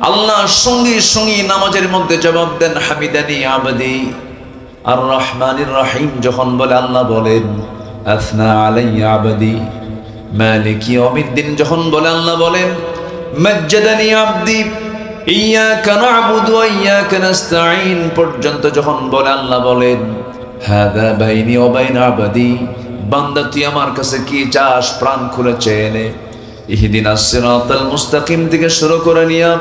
আল্লাহ সঙ্গে সঙ্গে নামাজের মধ্যে জবাব দেন, হামিদানি আবদি। আর রহমানির রহিম যখন বলে, আল্লাহ বলেন, আসনা আলাইয়া আবদি। মালিকি ইয়াউমিদ্দিন যখন বলে, আল্লাহ বলেন, মাজ্জাদানি আবদি। ইয়াকা না'বুদু ওয়া ইয়াকা নাস্তাঈন পর্যন্ত যখন বলে, আল্লাহ বলেন, হাযা বাইনি ওয়া বাইনা আবদি। বান্দা তুই আমার কাছে কি চাস? প্রাণ খুলে চেয়ে নে। ইহদিনাস সিরাতাল মুস্তাকিম থেকে শুরু করে নিয়া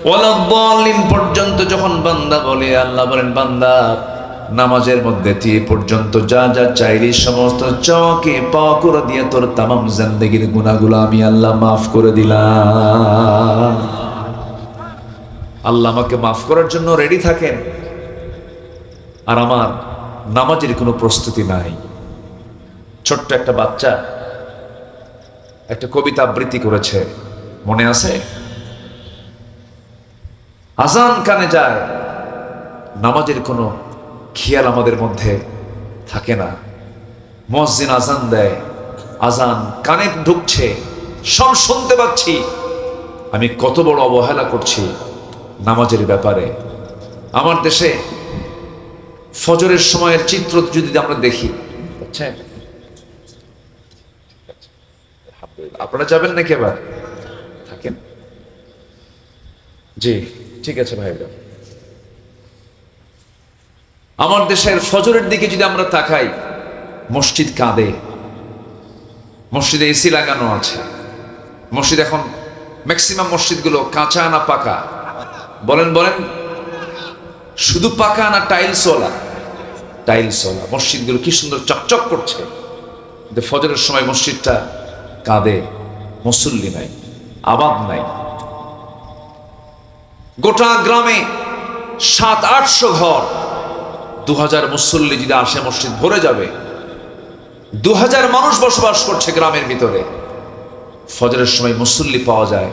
ওয়ালাদ-দাল্লিন পর্যন্ত যখন বান্দা বলে, আল্লাহ বলেন, বান্দা নামাজের মধ্যে তুই পর্যন্ত যা যা চাইলি সমস্ত চাওয়াকে পাওয়া করে দিয়ে তোর তামাম জিন্দেগির গুনাহগুলো আমি আল্লাহ মাফ করে দিলাম। আল্লাহ আমাকে মাফ করার জন্য রেডি থাকেন, আর আমার নামাজের কোনো প্রস্তুতি নাই। ছোট্ট একটা বাচ্চা একটা কবিতা আবৃত্তি করেছে, মনে আছে? আজান কানে যায়, নামাজের কোনো খেয়াল আমাদের মধ্যে থাকে না। মুয়াজ্জিন আজান দেয়, আজান কানে ঢুকছে, সব শুনতে পাচ্ছি, আমি কত বড় অবহেলা করছি নামাজের ব্যাপারে। আমার দেশে ফজরের সময়ের চিত্র যদি আমরা দেখি, বুঝছেন? আপনারা যাবেন নাকি? এবার থাকেন। জি ঠিক আছে ভাইরা। আমার দেশের ফজরের দিকে যদি আমরা তাকাই, মসজিদ কাঁদে। মসজিদে এসি লাগানো আছে। মসজিদ এখন ম্যাক্সিমাম মসজিদগুলো কাঁচা না পাকা? বলেন বলেন, শুধু পাকা না টাইলসওয়ালা? টাইলসওয়ালা। মসজিদগুলো কি সুন্দর চকচক করছে, কিন্তু ফজরের সময় মসজিদটা কাঁদে। মুসল্লি নাই, আবাদ নাই। গোটা গ্রামে 700-800 ঘর 2000 মুসল্লি যদি আসে মসজিদ ভরে যাবে। 2000 মানুষ বসবাস করছে গ্রামের ভিতরে। ফজরের সময় মুসল্লি পাওয়া যায়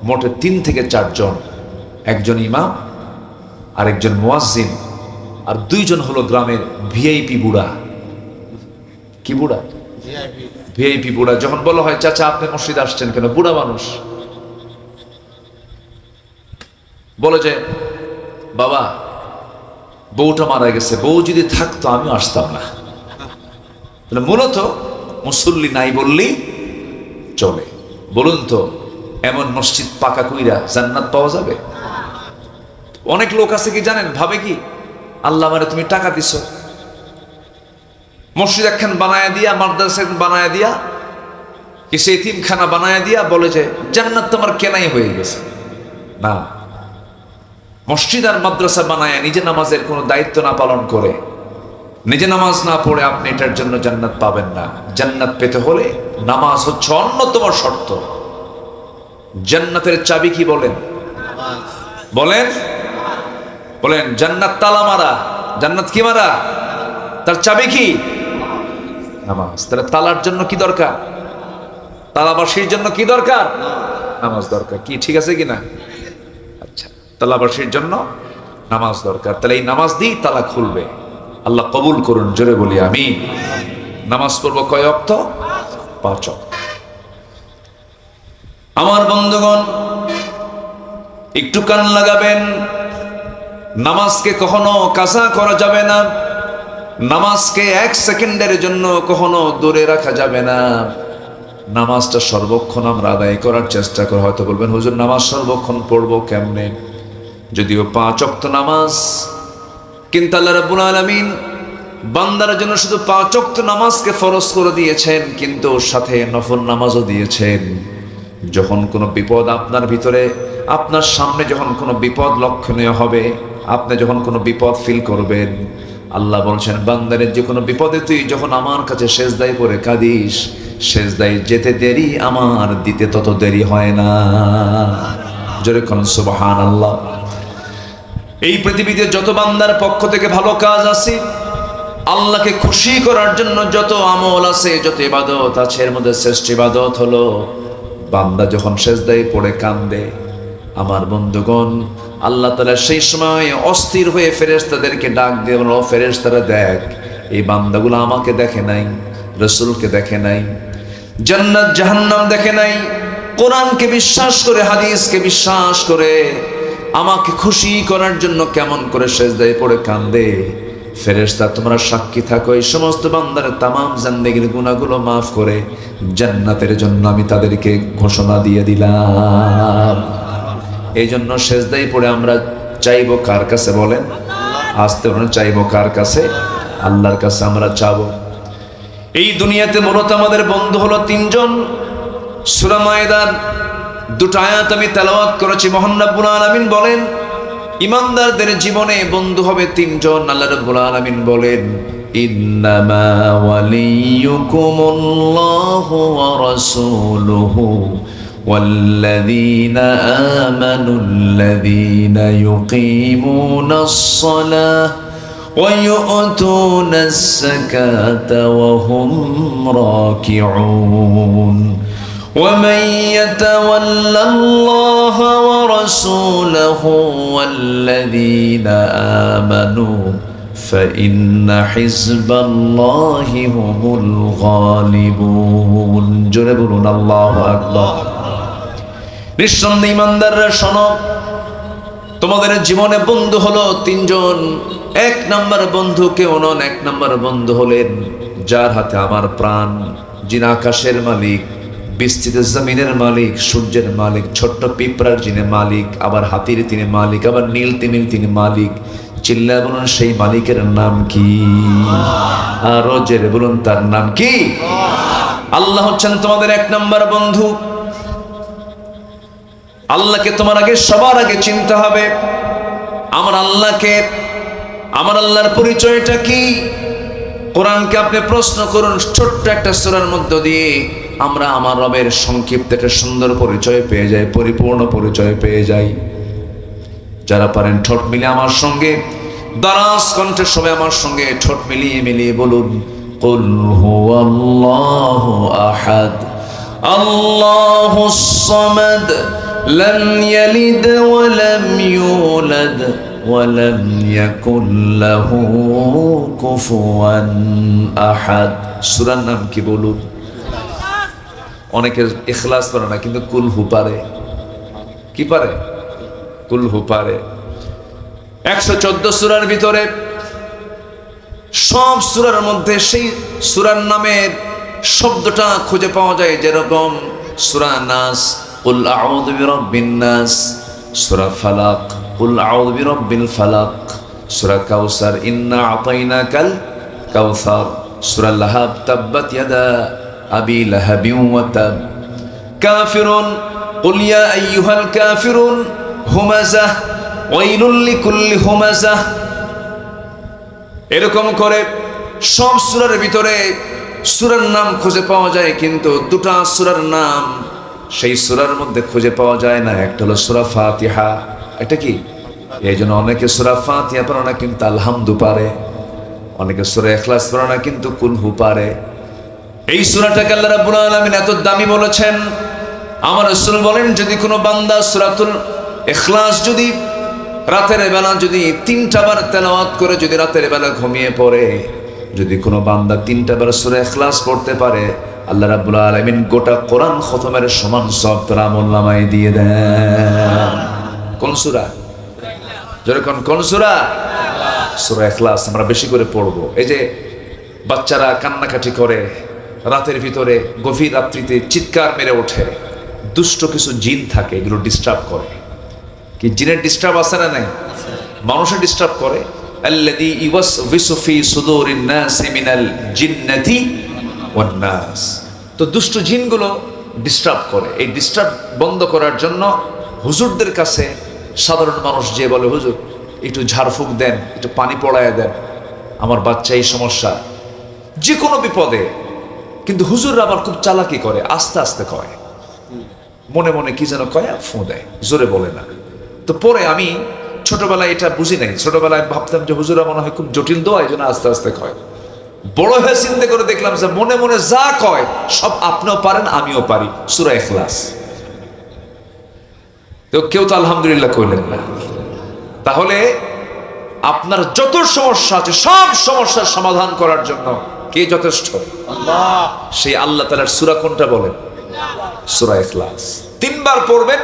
মোটে 3 থেকে 4 জন, একজন ইমাম আর একজন মুয়াজ্জিন আর 2 জন হলো গ্রামের ভিআইপি বুড়া। কি বুড়া? ভিআইপি বুড়া। যখন বলা হয় চাচা আপনি মসজিদে আসছেন কেন, বুড়া মানুষ বলে যে বাবা বউটা মারা গেছে, বউ যদি থাকতো আমিও আসতাম না। মূলত মুসল্লি নাই বললেই চলে। বলুন তো এমন মসজিদ পাকা কইরা জান্নাত পাওয়া যাবে? অনেক লোক আছে কি জানেন, ভাবে কি আল্লাহ মানে তুমি টাকা দিছো, মসজিদ একখান বানায় দিয়া, মাদ্রাসা বানায় দিয়া, কিছু এতিমখানা বানায় দিয়া বলে যে জান্নাত তোমার কেনাই হয়ে গেছে। না, মসজিদ আর মাদ্রাসা বানায় নিজে নামাজের কোনো দায়িত্ব না পালন করে, নিজে নামাজ না পড়ে আপনি এটার জন্য জান্নাত পাবেন না। জান্নাত পেতে হলে নামাজ হচ্ছে অন্যতম শর্ত। জান্নাতের চাবি কি বলেন? বলেন বলেন। জান্নাত তালা মারা। জান্নাত কি মারা? তার চাবি কি? নামাজ। তাহলে তালার জন্য কি দরকার? তালাবাসীর জন্য কি দরকার? নামাজ দরকার। কি ঠিক আছে কিনা? আচ্ছা, তালাবাসীর জন্য নামাজ দরকার। তাহলে এই নামাজ দিয়ে তালা খুলবে। আল্লাহ কবুল করুন, জোরে বলি আমিন। নামাজ পড়বো কয় ওয়াক্ত? 5 ওয়াক্ত। আমার বন্ধুগণ একটু কান লাগাবেন, নামাজকে কখনো কাজা করা যাবে না, নামাজকে 1 সেকেন্ডের জন্য কখনো দূরে রাখা যাবে না। নামাজটা সর্বক্ষণ আমরা আদায় করার চেষ্টা করি। হয়তো বলবেন হুজুর নামাজ সর্বক্ষণ পড়বো কেমনে? যদিও 5 ওয়াক্ত নামাজ, কিন্তু আল্লাহ রাব্বুল আলামিন বান্দার জন্য শুধু 5 ওয়াক্ত নামাজকে ফরজ করে দিয়েছেন, কিন্তু সাথে নফল নামাজও দিয়েছেন। যখন কোনো বিপদ আপনার ভিতরে, আপনার সামনে যখন কোনো বিপদ লক্ষণীয় হবে, আপনি যখন কোনো বিপদ ফিল করবেন, আল্লাহ বলছেন বান্দারের যে কোনো বিপদে তুই যখন আমার কাছে সেজদায় পড়ে কাঁদিস, সেজদায় যেতে দেরি আমার দিতে তত দেরি হয় না। জোরে কোন সুবহানাল্লাহ। এই পৃথিবীতে যত বান্দার পক্ষ থেকে ভালো কাজ আছে, আল্লাহকে খুশি করার জন্য যত আমল আছে, যত ইবাদত আছে, এর মধ্যে শ্রেষ্ঠ ইবাদত হলো বান্দা যখন সেজদায় পড়ে কান্দে। আমার বন্ধুগণ, আল্লাহ তাআলা সেই সময় অস্থির হয়ে ফেরেশতাদেরকে ডাক দিয়ে বলল, ফেরেশতারা দেখ, এই বান্দাগুলো আমাকে দেখে নাই, রাসূলকে দেখে নাই, জান্নাত জাহান্নাম দেখে নাই, কোরআনকে বিশ্বাস করে, হাদিসকে বিশ্বাস করে আমাকে খুশি করার জন্য কেমন করে সেজদায় পড়ে কান্দে। ফেরেশতা তোমরা সাক্ষী থাকো, এই সমস্ত বান্দার তামাম জিন্দেগীর গুনাহগুলো মাফ করে জান্নাতের জন্য আমি তাদেরকে ঘোষণা দিয়ে দিলাম। এই জন্য সেজদায় পড়ে আমরা চাইবো কার কাছে বলেন? আসতে বলেন, চাইবো কার কাছে? আল্লাহর কাছে আমরা চাবো। এই দুনিয়াতে মূলত আমাদের বন্ধু হলো 3 জন। সূরা মায়েদার 2টা আয়াত আমি তেলাওয়াত করেছি। মহান রব্বুল আলামিন বলেন ইমানদারদের জীবনে বন্ধু হবে 3 জন। আল্লাহ রাব্বুল আলামিন বলেন ইন্নামা ওয়ালিয়ুকুমুল্লাহু ওয়া রাসূলুহু ওয়াল্লাযীনা আমানুল্লাযীনা ইউকিমুনাস সালাহ ওয়া ইউতুনাস যাকাতা ওয়া হুম রাকিউন ومن يتول الله ورسوله والذين آمنوا فإن حزب الله هم الغالبون جربون الله أكبر নিঃসন্দেহে ইমানদাররা শোনো, তোমাদের জীবনে বন্ধু হলো 3 জন। 1 নম্বর বন্ধু কেউ নন, 1 নম্বর বন্ধু হলেন যার হাতে আমার প্রাণ, যিনি আকাশের মালিক, বিস্তৃত জমিনের মালিক, সূর্যের মালিক, ছোট্ট পিঁপড়ার যিনি মালিক, আবার হাতির তিনি মালিক, আবার নীল তিমির তিনি মালিক। চিল্লায় বলুন সেই মালিকের নাম কি? আরো জোরে বলুন তার নাম কি? আল্লাহ হচ্ছেন তোমাদের 1 নম্বর বন্ধু। আল্লাহকে তোমার আগে সবার আগে চিনতে হবে। আমার আল্লাহকে, আমার আল্লাহর পরিচয়টা কি? কোরআনকে আপনি প্রশ্ন করুন, ছোট্ট একটা সূরার মধ্য দিয়ে আমরা আমার রবের সংক্ষিপ্ত একটা সুন্দর পরিচয় পেয়ে যাই, পরিপূর্ণ পরিচয় পেয়ে যাই। যারা পারেন ঠোঁট মিলে আমার সঙ্গে দারাজ কণ্ঠে সবাই আমার সঙ্গে ঠোঁট মিলিয়ে মিলিয়ে বলুন, কুল হুয়াল্লাহু আহাদ আল্লাহুস সামাদ লাম ইয়ালিদ ওয়া লাম ইউলাদ ওয়া লাম ইয়াকুল লাহু কুফুয়ান আহাদ। সূরার নাম কি বলুন? অনেকে ইখলাস পারে না, কিন্তু কুল হু পারে। কি পারে? কুল হু পারে। 114 সূরার ভিতরে সব সূরার মধ্যে সেই সূরার নামের শব্দটা খুঁজে পাওয়া যায়। যেরকম সূরা নাস, কুল আউযু বিরাব্বিন নাস, সূরা ফালাক, কুল আউযু বিরাব্বিল ফালাক, সূরা কাউসার, ইন্না আতাইনাকাল কাউসার, সূরা লাহাব, তাব্বাত ইয়াদা আবি লাহাবিন ওয়া তাব, কাফিরুন, কুল ইয়া আইয়ুহাল কাফিরুন, হুমাযাহ, ওয়াইলুল লিকুল্লি হুমাযাহ। এরকম করে সব সূরার ভিতরে সূরার নাম খুঁজে পাওয়া যায়, কিন্তু দুটা সূরার নাম সেই সূরার মধ্যে খুঁজে পাওয়া যায় না। একটা হলো সূরা ফাতিহা, এটা কি? এই জন্য অনেকে সূরা ফাতিহা পড়ে না কিন্তু আলহামদু পারে, অনেকে সূরা ইখলাস পড়ে না কিন্তু কুল হু পারে। এই সূরাটাকে আল্লাহ রাব্বুল আলামিন এত দামি বলেছেন। আমার রাসূল বলেন, যদি কোনো বান্দা সূরাতুল ইখলাস যদি রাতের বেলা যদি 3টা বার তেলাওয়াত করে, যদি রাতের বেলা ঘুমিয়ে পড়ে, যদি কোনো বান্দা 3টা বার সূরা ইখলাস পড়তে পারে, আল্লাহ রাব্বুল আলামিন গোটা কোরআন খতমের সমান সওয়াব তার আমলনামায় দিয়ে দেন। কোন সূরা? যেরকম কোন সূরা? সূরা ইখলাস আমরা বেশি করে পড়বো। এই যে বাচ্চারা কান্নাকাটি করে রাতের ভিতরে, গভীর রাত্রিতে চিৎকার মেরে ওঠে, দুষ্ট কিছু জিন থাকে, এগুলো ডিস্টার্ব করে। কি জিনের ডিস্টার্ব আছে না নাই? মানুষের ডিস্টার্ব করে। আল্লাযী ইউওয়াসওয়িসু ফি সুদুরিন নাসি মিনাল জিন্নাতি ওয়ান নাস। তো দুষ্ট জিনগুলো ডিস্টার্ব করে। এই ডিস্টার্ব বন্ধ করার জন্য হুজুরদের কাছে সাধারণ মানুষ যে বলে, হুজুর একটু ঝাড়ফুঁক দেন, একটু পানি পড়ায় দেন, আমার বাচ্চা এই সমস্যা, যে কোনো বিপদে। কিন্তু হুজুররা আবার খুব চালাকি করে, আস্তে আস্তে কয়, মনে মনে কি যেন কয়, ফু দেয়, জোরে বলে না। তো পরে আমি ছোটবেলায় এটা বুঝি নাই, ছোটবেলায় ভাবতাম যে হুজুরা মনে হয় খুব জটিল দোয়া, এই জন্য আস্তে আস্তে কয়। বড় হয়ে চিন্তা করে দেখলাম যে মনে মনে যা কয় সব আপনিও পারেন, আমিও পারি। সূরা ইখলাস। তো কেউ তো আলহামদুলিল্লাহ কইলেন না। তাহলে আপনার যত সমস্যা আছে সব সমস্যার সমাধান করার জন্য কে যথেষ্ট? আল্লাহ। সেই আল্লাহ তাআলার সূরা কোনটা বলেন? সূরা ইখলাস। 3 বার পড়বেন,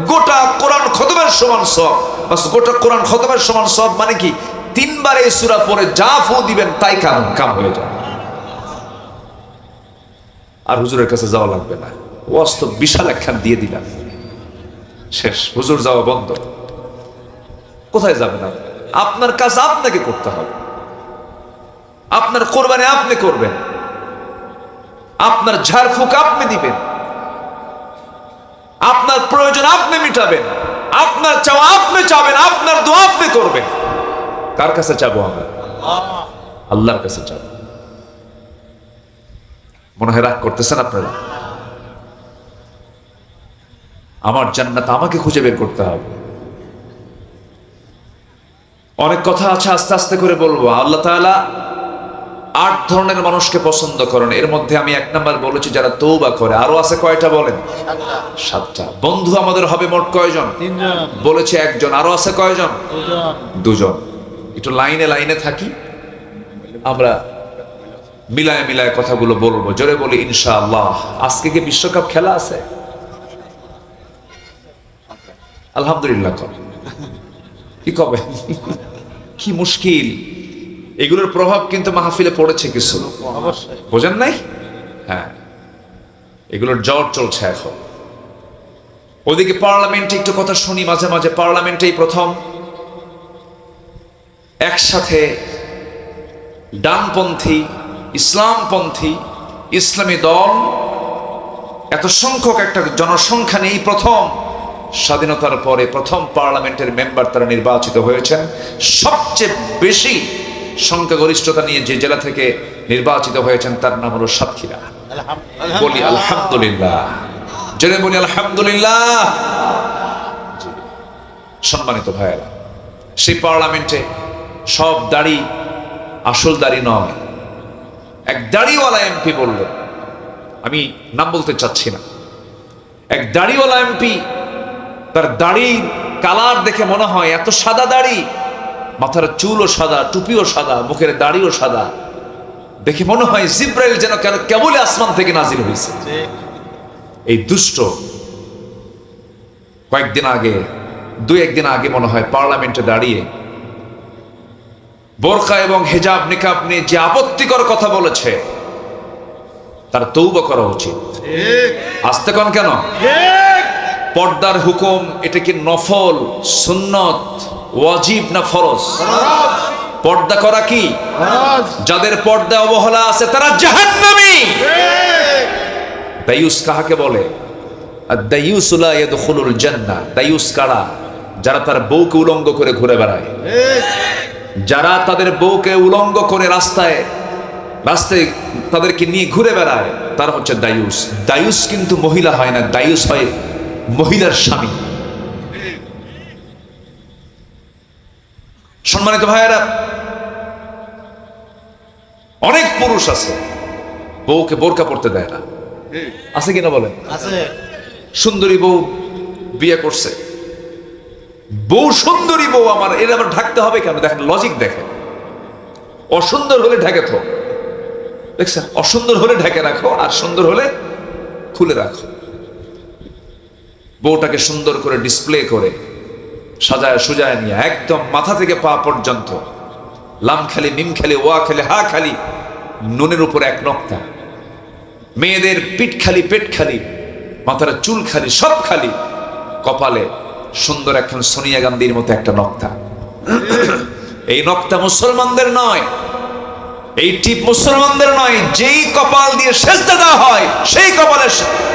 গোটা কোরআন খতমের সমান সওয়াব। বাস গোটা কোরআন খতমের সমান সওয়াব মানে কি? 3 বার এই সূরা পড়ে যা ফু দিবেন তাই কাম হয়ে যাবে। আর হুজুরের কাছে যাওয়া লাগবে না। ওয়াজ তো বিশাল একখান দিয়ে দিলাম, শেষ। হুজুর যাওয়া বন্ধ। কোথায় যাবেন? আপনার কাজ আপনাকে করতে হবে। আপনার কোরবানি আপনি করবেন, আপনার ঝাড়ফুঁক আপনি দিবেন, আপনার প্রয়োজন আপনি মিটাবেন, আপনার চাওয়া আপনি চাবেন, আপনার দোয়া আপনি করবেন। কার কাছে চাবো আমরা? আল্লাহর কাছে চাবো। মনে হয় রাগ করতেছেন আপনারা? আমার জান্নাত আমাকে খুঁজে বের করতে হবে। অনেক কথা আছে, আস্তে আস্তে করে বলবো। আল্লাহ তাআলা 8 ধরনের মানুষকে পছন্দ করেন। এর মধ্যে আমি 1 নাম্বার বলেছি যারা তওবা করে। আরো আছে কয়টা বলেন? 7টা। বন্ধু আমাদের হবে মোট কয়জন? 3 জন। বলেছে 1 জন। আরো আছে কয়জন? 2 জন। একটু লাইনে লাইনে থাকি, আমরা মিলায় মিলায় কথাগুলো বলবো। জোরে বলি ইনশাআল্লাহ। আজকে কি বিশ্বকাপ খেলা আছে? আলহামদুলিল্লাহ কবে? কি কবে? কি মুশকিল। এগুলোর প্রভাব কিন্তু মাহফিলে পড়েছে কিছু, অবশ্যই। বোঝেন নাই? হ্যাঁ, এগুলোর জ্বর চলছে এখন। ওদিকে পার্লামেন্টে একটু কথা শুনি মাঝে মাঝে। পার্লামেন্টেই প্রথম একসাথে ডানপন্থী, ইসলামপন্থী, ইসলামী দল এত সংখ্যক একটা জনসংখ্যা নেই। প্রথম স্বাধীনতার পরে প্রথম পার্লামেন্টের মেম্বার তারা নির্বাচিত হয়েছেন। সবচেয়ে বেশি সংখ্যাগরিষ্ঠতা নিয়ে যে জেলা থেকে নির্বাচিত হয়েছেন তার নাম হলো সাতক্ষীরা। বলি আলহামদুলিল্লাহ, জেনে বলি আলহামদুলিল্লাহ। সম্মানিত ভাইয়েরা, সেই পার্লামেন্টে সব দাড়ি আসল দাড়ি নয়। এক দাড়িওয়ালা এমপি বললেন, আমি নাম বলতে চাচ্ছি না, এক দাড়িওয়ালা এমপি, তার দাড়ির কালার দেখে মনে হয় এত সাদা দাড়ি, মাথার চুলও সাদা, টুপিও সাদা, মুখের দাড়িও সাদা, দেখে মনে হয় জিব্রাইল যেন কেবলই আসমান থেকে নাজিল হয়েছে। এই দুষ্ট কয়েকদিন আগে, দুই একদিন আগে মনে হয় পার্লামেন্টে দাঁড়িয়ে বোরকা এবং হিজাব নিকাব নিয়ে যে আপত্তিকর কথা বলেছে, তার তৌবা করা উচিত। আস্তে কোন কেন? পর্দার হুকুম এটা কি নফল, সুন্নত, ওয়াজিব না ফরজ? পর্দা করা কি? যাদের পর্দা অবহেলা আছে তারা জাহান্নামী। দায়ুস কাহাকে বলে? দায়ুস লা ইয়াদখুলুল জান্নাহ। দায়ুস কারা? যারা তার বউকে উলঙ্গ করে ঘুরে বেড়ায়, যারা তাদের বউকে উলঙ্গ করে রাস্তায় রাস্তায় তাদেরকে নিয়ে ঘুরে বেড়ায়, তারা হচ্ছে দায়ুস। দায়ুস কিন্তু মহিলা হয় না, দায়ুস হয় মহিলার স্বামী। সম্মানিত ভাইয়েরা, অনেক পুরুষ আছে বউকে বোরকা পড়তে দেয় না, আছে কিনা বলেন? সুন্দরী বউ বিয়ে করছে, বউ সুন্দরী বউ আমার, এর আবার ঢাকতে হবে কেন? দেখেন লজিক, দেখেন অসুন্দর হলে ঢেকে তো, দেখছেন, অসুন্দর হলে ঢেকে রাখো আর সুন্দর হলে খুলে রাখো। বউটাকে সুন্দর করে ডিসপ্লে করে সাজায় সুজায় নিয়ে একদম মাথা থেকে পা পর্যন্ত লাম খালি, মিম খালি, ওয়া খালি, হা খালি, নুনের উপর এক নক্তা, মেয়েদের পিঠ খালি, পেট খালি, মাথার চুল খালি, সব খালি, কপালে সুন্দর এখন সোনিয়া গান্ধীর মতো একটা নক্তা। এই নক্তা মুসলমানদের নয়, এই টিপ মুসলমানদের নয়। যেই কপাল দিয়ে সেজদা দেওয়া হয় সেই কপালে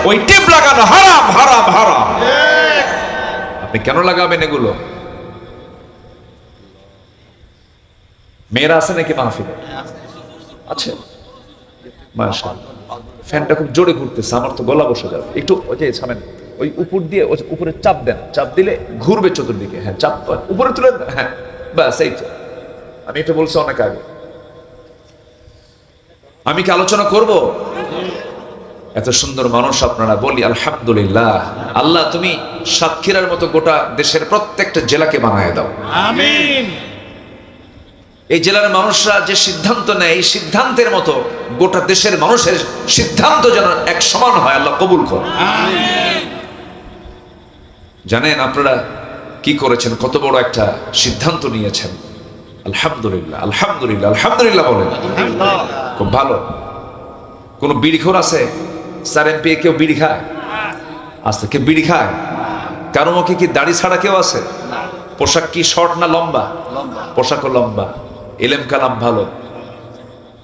ওই টিপ লাগানো হারাম, হারাম, হারাম। আপনি কেন লাগাবেন এগুলো? মেয়েরা আছে নাকি মাহফিলে? আছে, মাশাআল্লাহ। ফ্যানটা খুব জোরে ঘুরতেছে, আমার তো গলা বসে যাবে। একটু ওই যে সামনে ওই উপর দিয়ে উপরে চাপ দেন, চাপ দিলে ঘুরবে চতুর্দিকে। হ্যাঁ, চাপ উপরে তুলে, হ্যাঁ, ব্যাস, এই তো। আমি এটা বলছি অনেক আগে। আমি কি আলোচনা করব? এত সুন্দর মানুষ আপনারা, বলি আলহামদুলিল্লাহ। আল্লাহ তুমি সাতক্ষীরার মতো গোটা দেশের প্রত্যেকটা জেলাকে বানায় দাও, আমিন। এই জেলার মানুষরা যে সিদ্ধান্ত নেয়, এই সিদ্ধান্তের মতো গোটা দেশের মানুষের সিদ্ধান্ত যেন এক সমান হয়, আল্লাহ কবুল কর, আমিন। জানেন আপনারা কি করেছেন? কত বড় একটা সিদ্ধান্ত নিয়েছেন। আলহামদুলিল্লাহ, আলহামদুলিল্লাহ, আলহামদুলিল্লাহ বলেন। খুব ভালো। কোন বিড়িখোর আছে? স্যার এমপি কেউ বিড়ি খায়? আচ্ছা, কেউ বিড়ি খায়? কারো মুখে কি দাড়ি ছাড়া কেউ আছে? পোশাক কি শর্ট না লম্বা? পোশাকও লম্বা। ইলম কালাম ভালো,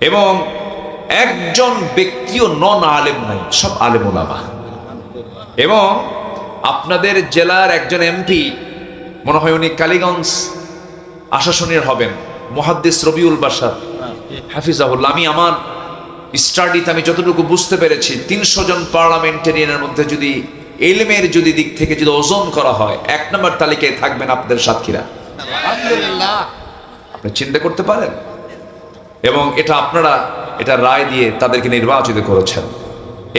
এবং একজন ব্যক্তিও নন আলেম নাই, সব আলেম ওলামা। এবং আপনাদের জেলার একজন এমপি, মনে হয় উনি কালীগঞ্জ আশাশুনির হবেন, মুহাদ্দিস রবিউল বাশার হাফিজাহুল্লাহ। আমি আমার স্টাডিতে আমি যতটুকু বুঝতে পেরেছি, 300 জন পার্লামেন্টেরিয়ানের মধ্যে যদি ইলমের যদি দিক থেকে যদি ওজন করা হয়, 1 নম্বর তালিকায় থাকবেন আপনাদের সাতক্ষীরা। আলহামদুলিল্লাহ। আপনি চিন্তা করতে পারেন? এবং এটা আপনারা এটা রায় দিয়ে তাদেরকে নির্বাচিত করেছেন।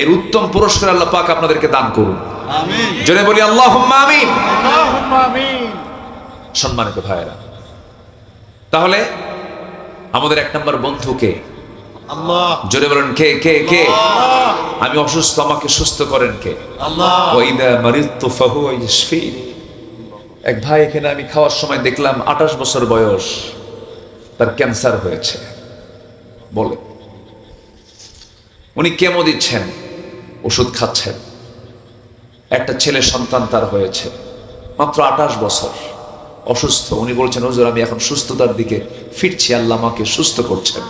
এর উত্তম পুরস্কার আল্লাহ পাক আপনাদেরকে দান করুন, আমিন। জোরে বলি আল্লাহুম্মা আমিন, আল্লাহুম্মা আমিন। সম্মানিত ভাইয়েরা, তাহলে আমাদের 1 নম্বর বন্ধুকে আল্লাহ। জোরে বলেন কে? কে? কে? আমি অসুস্থ, আমাকে সুস্থ করেন কে? আল্লাহ। ওয়া ইযা মারিদতু ফাহুয়া ইয়াশফিনি। এক ভাই এখানে আমি খাওয়ার সময় দেখলাম 28 বছর বয়স, তার ক্যান্সার হয়েছে। বলে উনি কেমো দিচ্ছেন, ওষুধ খাচ্ছেন। একটা ছেলে সন্তান তার হয়েছে, মাত্র 28 বছর, অসুস্থ। উনি বলছেন, হুজুর আমি এখন সুস্থতার দিকে ফিরছি, আল্লাহ আমাকে সুস্থ করছেন।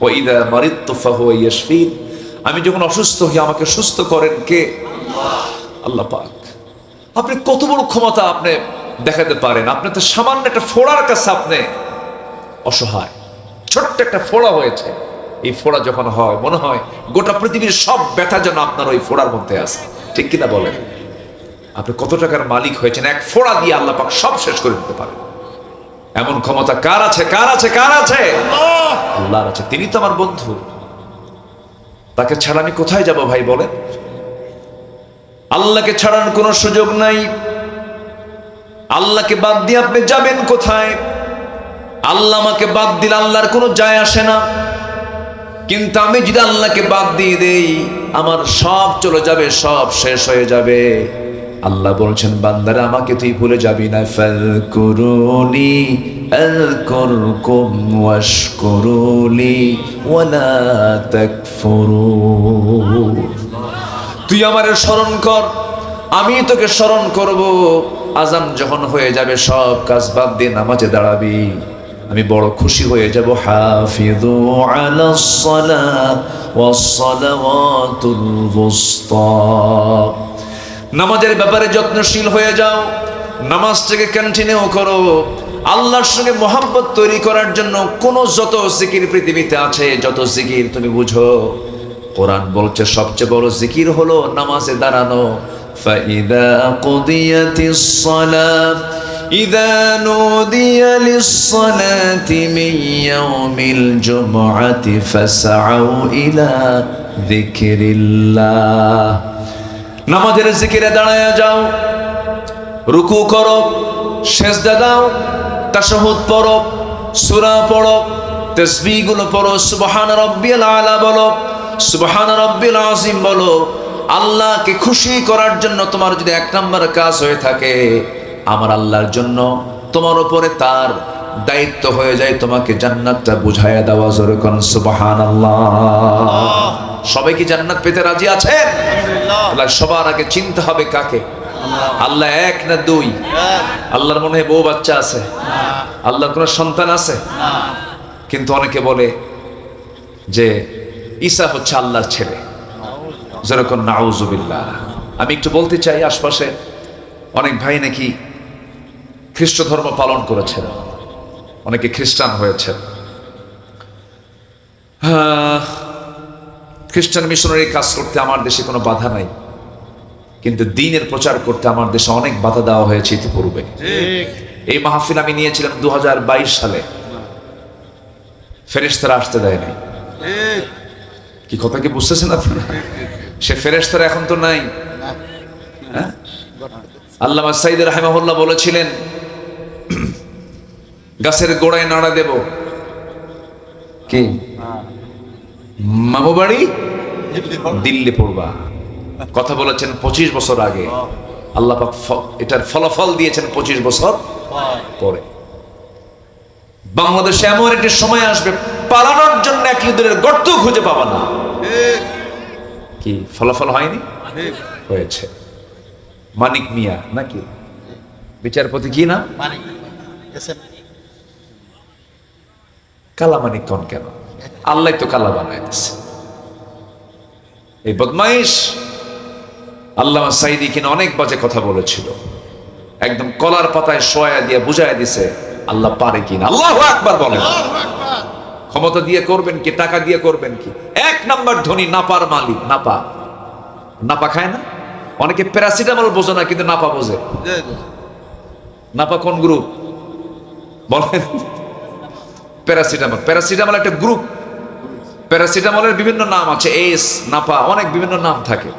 ওয়া ইযা মারিদতু ফাহুয়া ইয়াশফিন। আমি যখন অসুস্থ হই আমাকে সুস্থ করেন কে? আল্লাহ পাক। আপনি কত বড় ক্ষমতা আপনি দেখাতে পারেন। আপনি তো সামান্য একটা ফোড়ার কাছে আপনি অসহায়। ছোট্ট একটা ফোড়া হয়েছে, এই ফোড়া যখন হয় মনে হয় গোটা পৃথিবীর সব ব্যথা যেন আপনার ওই ফোড়ার মধ্যে আছে, ঠিক কিনা বলেন? আপনি কত টাকার মালিক হয়েছেন, এক ফোড়া দিয়ে আল্লাহ পাক সব শেষ করে দিতে পারেন। এমন ক্ষমতা কার আছে? কার আছে? কার আছে? আল্লাহর আছে। তিনি তো আমার বন্ধু, তাকে ছাড়া আমি কোথায় যাব ভাই বলেন? আল্লাহকে ছাড়ার কোনো সুযোগ নাই। আল্লাহকে বাদ দিয়ে আপনি যাবেন কোথায়? আল্লাহ আমাকে বাদ দিলে আল্লাহর কোনো যায় আসে না, কিন্তু আমি যদি আল্লাহকে বাদ দিয়ে দেই আমার সব চলে যাবে, সব শেষ হয়ে যাবে। আল্লাহ বলছেন, বান্দারা আমাকে তুই ভুলে যাবি না। ফাযকুরুনি আযকুরকুম ওয়াশকুরুলি ওয়ালা তাকফুরুন। তুই আমারে স্মরণ কর, আমি তোকে স্মরণ করব। আযান যখন হয়ে যাবে সব কাজ বাদ দিয়ে নামাজে দাঁড়াবি, আমি বড় খুশি হয়ে যাব। হাফিযু আলাস সালাহ ওয়াস সালাওয়াতুল ওয়ুসতা। নামাজের ব্যাপারে যত্নশীল হয়ে যাও, নামাজটাকে কন্টিনিউ করো। আল্লাহর সঙ্গে মহব্বত তৈরি করার জন্য যত জিকির পৃথিবীতে আছে, যত জিকির তুমি বুঝো, কোরআন বলছে সবচেয়ে বড় জিকির হলো নামাজে দাঁড়ানো। ফাইদা কুদিয়াতিস সালাহ ইযা নুদিয়া লিস-সালাতি মিন ইয়াউমিল জুমআতি ফাসআউ ইলা যিকরিল্লাহ। নামাজের জিকিরে দাঁড়ায়া যাও, রুকু করো, সেজদা দাও, তাশাহুদ পড়ো, সূরা পড়ো, তাসবিহগুলো পড়ো, সুবহান রাব্বিয়াল আলা বলো, সুবহান রাব্বিল আযীম বলো। আল্লাহকে খুশি করার জন্য তোমার যদি এক নাম্বার কাজ হয়ে থাকে, আমার আল্লাহর জন্য তোমার উপরে তার দায়িত্ব হয়ে যায় তোমাকে জান্নাতটা বুঝাইয়া দেওয়া। জোরে কোন সুবহানাল্লাহ। সবাই কি জান্নাত পেতে রাজি আছেন? আল্লাহ সবার আগে চিনতে হবে কাকে? আল্লাহ এক না দুই? আল্লাহর মনে হয় বউ বাচ্চা আছে? আল্লাহর কোনো সন্তান আছে? কিন্তু অনেকে বলে যে ঈসা হচ্ছে আল্লাহর ছেলে। যেরকম নাউজুবিল্লাহ। আমি একটু বলতে চাই, আশপাশে অনেক ভাই নাকি খ্রিস্ট ধর্ম পালন করেছেন, অনেকে খ্রিস্টান হয়েছেন। খ্রিস্টান মিশনারি কাজ করতে আমার দেশে কোনো বাধা নাই, কিন্তু দ্বীনের প্রচার করতে আমার দেশে অনেক বাধা দেওয়া হয়েছে ইতিপূর্বে। এই মাহফিল আমি নিয়েছিলাম 2022 সালে, ফেরেশতারা আসতে দেয় নাই। কি কথা কি বুঝতেছেন আপনারা? সে ফেরেশতারা এখন তো নাই। আল্লামা সাইয়্যিদ রাহিমাহুল্লাহ বলেছিলেন, গাছের গোড়ায় নাড়া দেব কি মামু বাড়ি দিল্লি পড়বা। কথা বলেছেন 25 বছর আগে। আল্লাহ পাক এটার ফলাফল দিয়েছেন 25 বছর পরে। বাংলাদেশে এমন একটি সময় আসবে পালানোর জন্য এক ইঁদুরের গর্ত খুঁজে পাবা না। কি ফলাফল হয়নি? হয়েছে। মানিক মিয়া নাকি বিচারপতি, কি না কালা মানিক কোন কেন? আল্লাহ তো কালা বানায় দিচ্ছে। এই বদমাইশ আল্লামা সাইদি কিনা অনেক বাজে কথা বলেছিল, একদম কলার পাতায় শোয়া দিয়ে বুঝায় দিছে আল্লাহ পারে কিনা। আল্লাহু আকবার বলেন। ক্ষমতা দিয়ে করবেন কি, টাকা দিয়ে করবেন কি? এক নাম্বার ধনী নাপার মালিক। নাপা খায় না অনেকে? প্যারাসিটামল বোঝে না, কিন্তু নাপা বোঝে। নাপা কোন গ্রুপ বলেন? প্যারাসিটামল একটা গ্রুপ। প্যারাসিটামলের বিভিন্ন নাম আছে, এস, নাপা, অনেক বিভিন্ন নাম থাকে।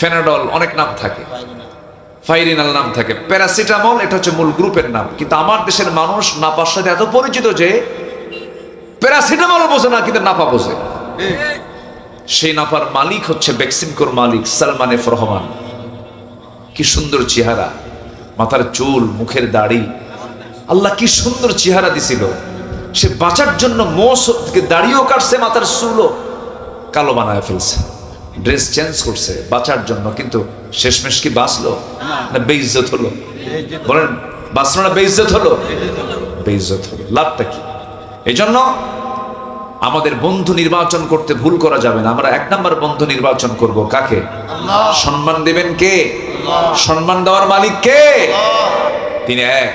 ফেনাডল অনেক নাম থাকে, ফাইরিনাল নাম থাকে। প্যারাসিটামল এটা হচ্ছে মূল গ্রুপের নাম। কিন্তু আমার দেশের মানুষ নাপার সাথে এত পরিচিত যে প্যারাসিটামল বোঝে না, কিন্তু নাপা বোঝে। সেই নাপার মালিক হচ্ছে বেক্সিমকোর মালিক সালমান এফ রহমান। কি সুন্দর চেহারা, মাথার চুল, মুখের দাড়ি, আল্লাহ কি সুন্দর চেহারা দিছিল। সে বাঁচার জন্য দাড়িও কাটছে, মাথার চুলও কালো বানায় ফেলছে, ড্রেস চেঞ্জ করছে বাঁচার জন্য। কিন্তু শেষমেশ কি বাঁচলো না বেইজ্জত হলো? বলেন, বাঁচলো না বেইজ্জত হলো? বেইজ্জত হলো। লাভটা কি? এই জন্য আমাদের বন্ধু নির্বাচন করতে ভুল করা যাবে না। আমরা এক নাম্বার বন্ধু নির্বাচন করব কাকে? সম্মান দেবেন কে? সম্মান দেওয়ার মালিক কে? তিনি এক,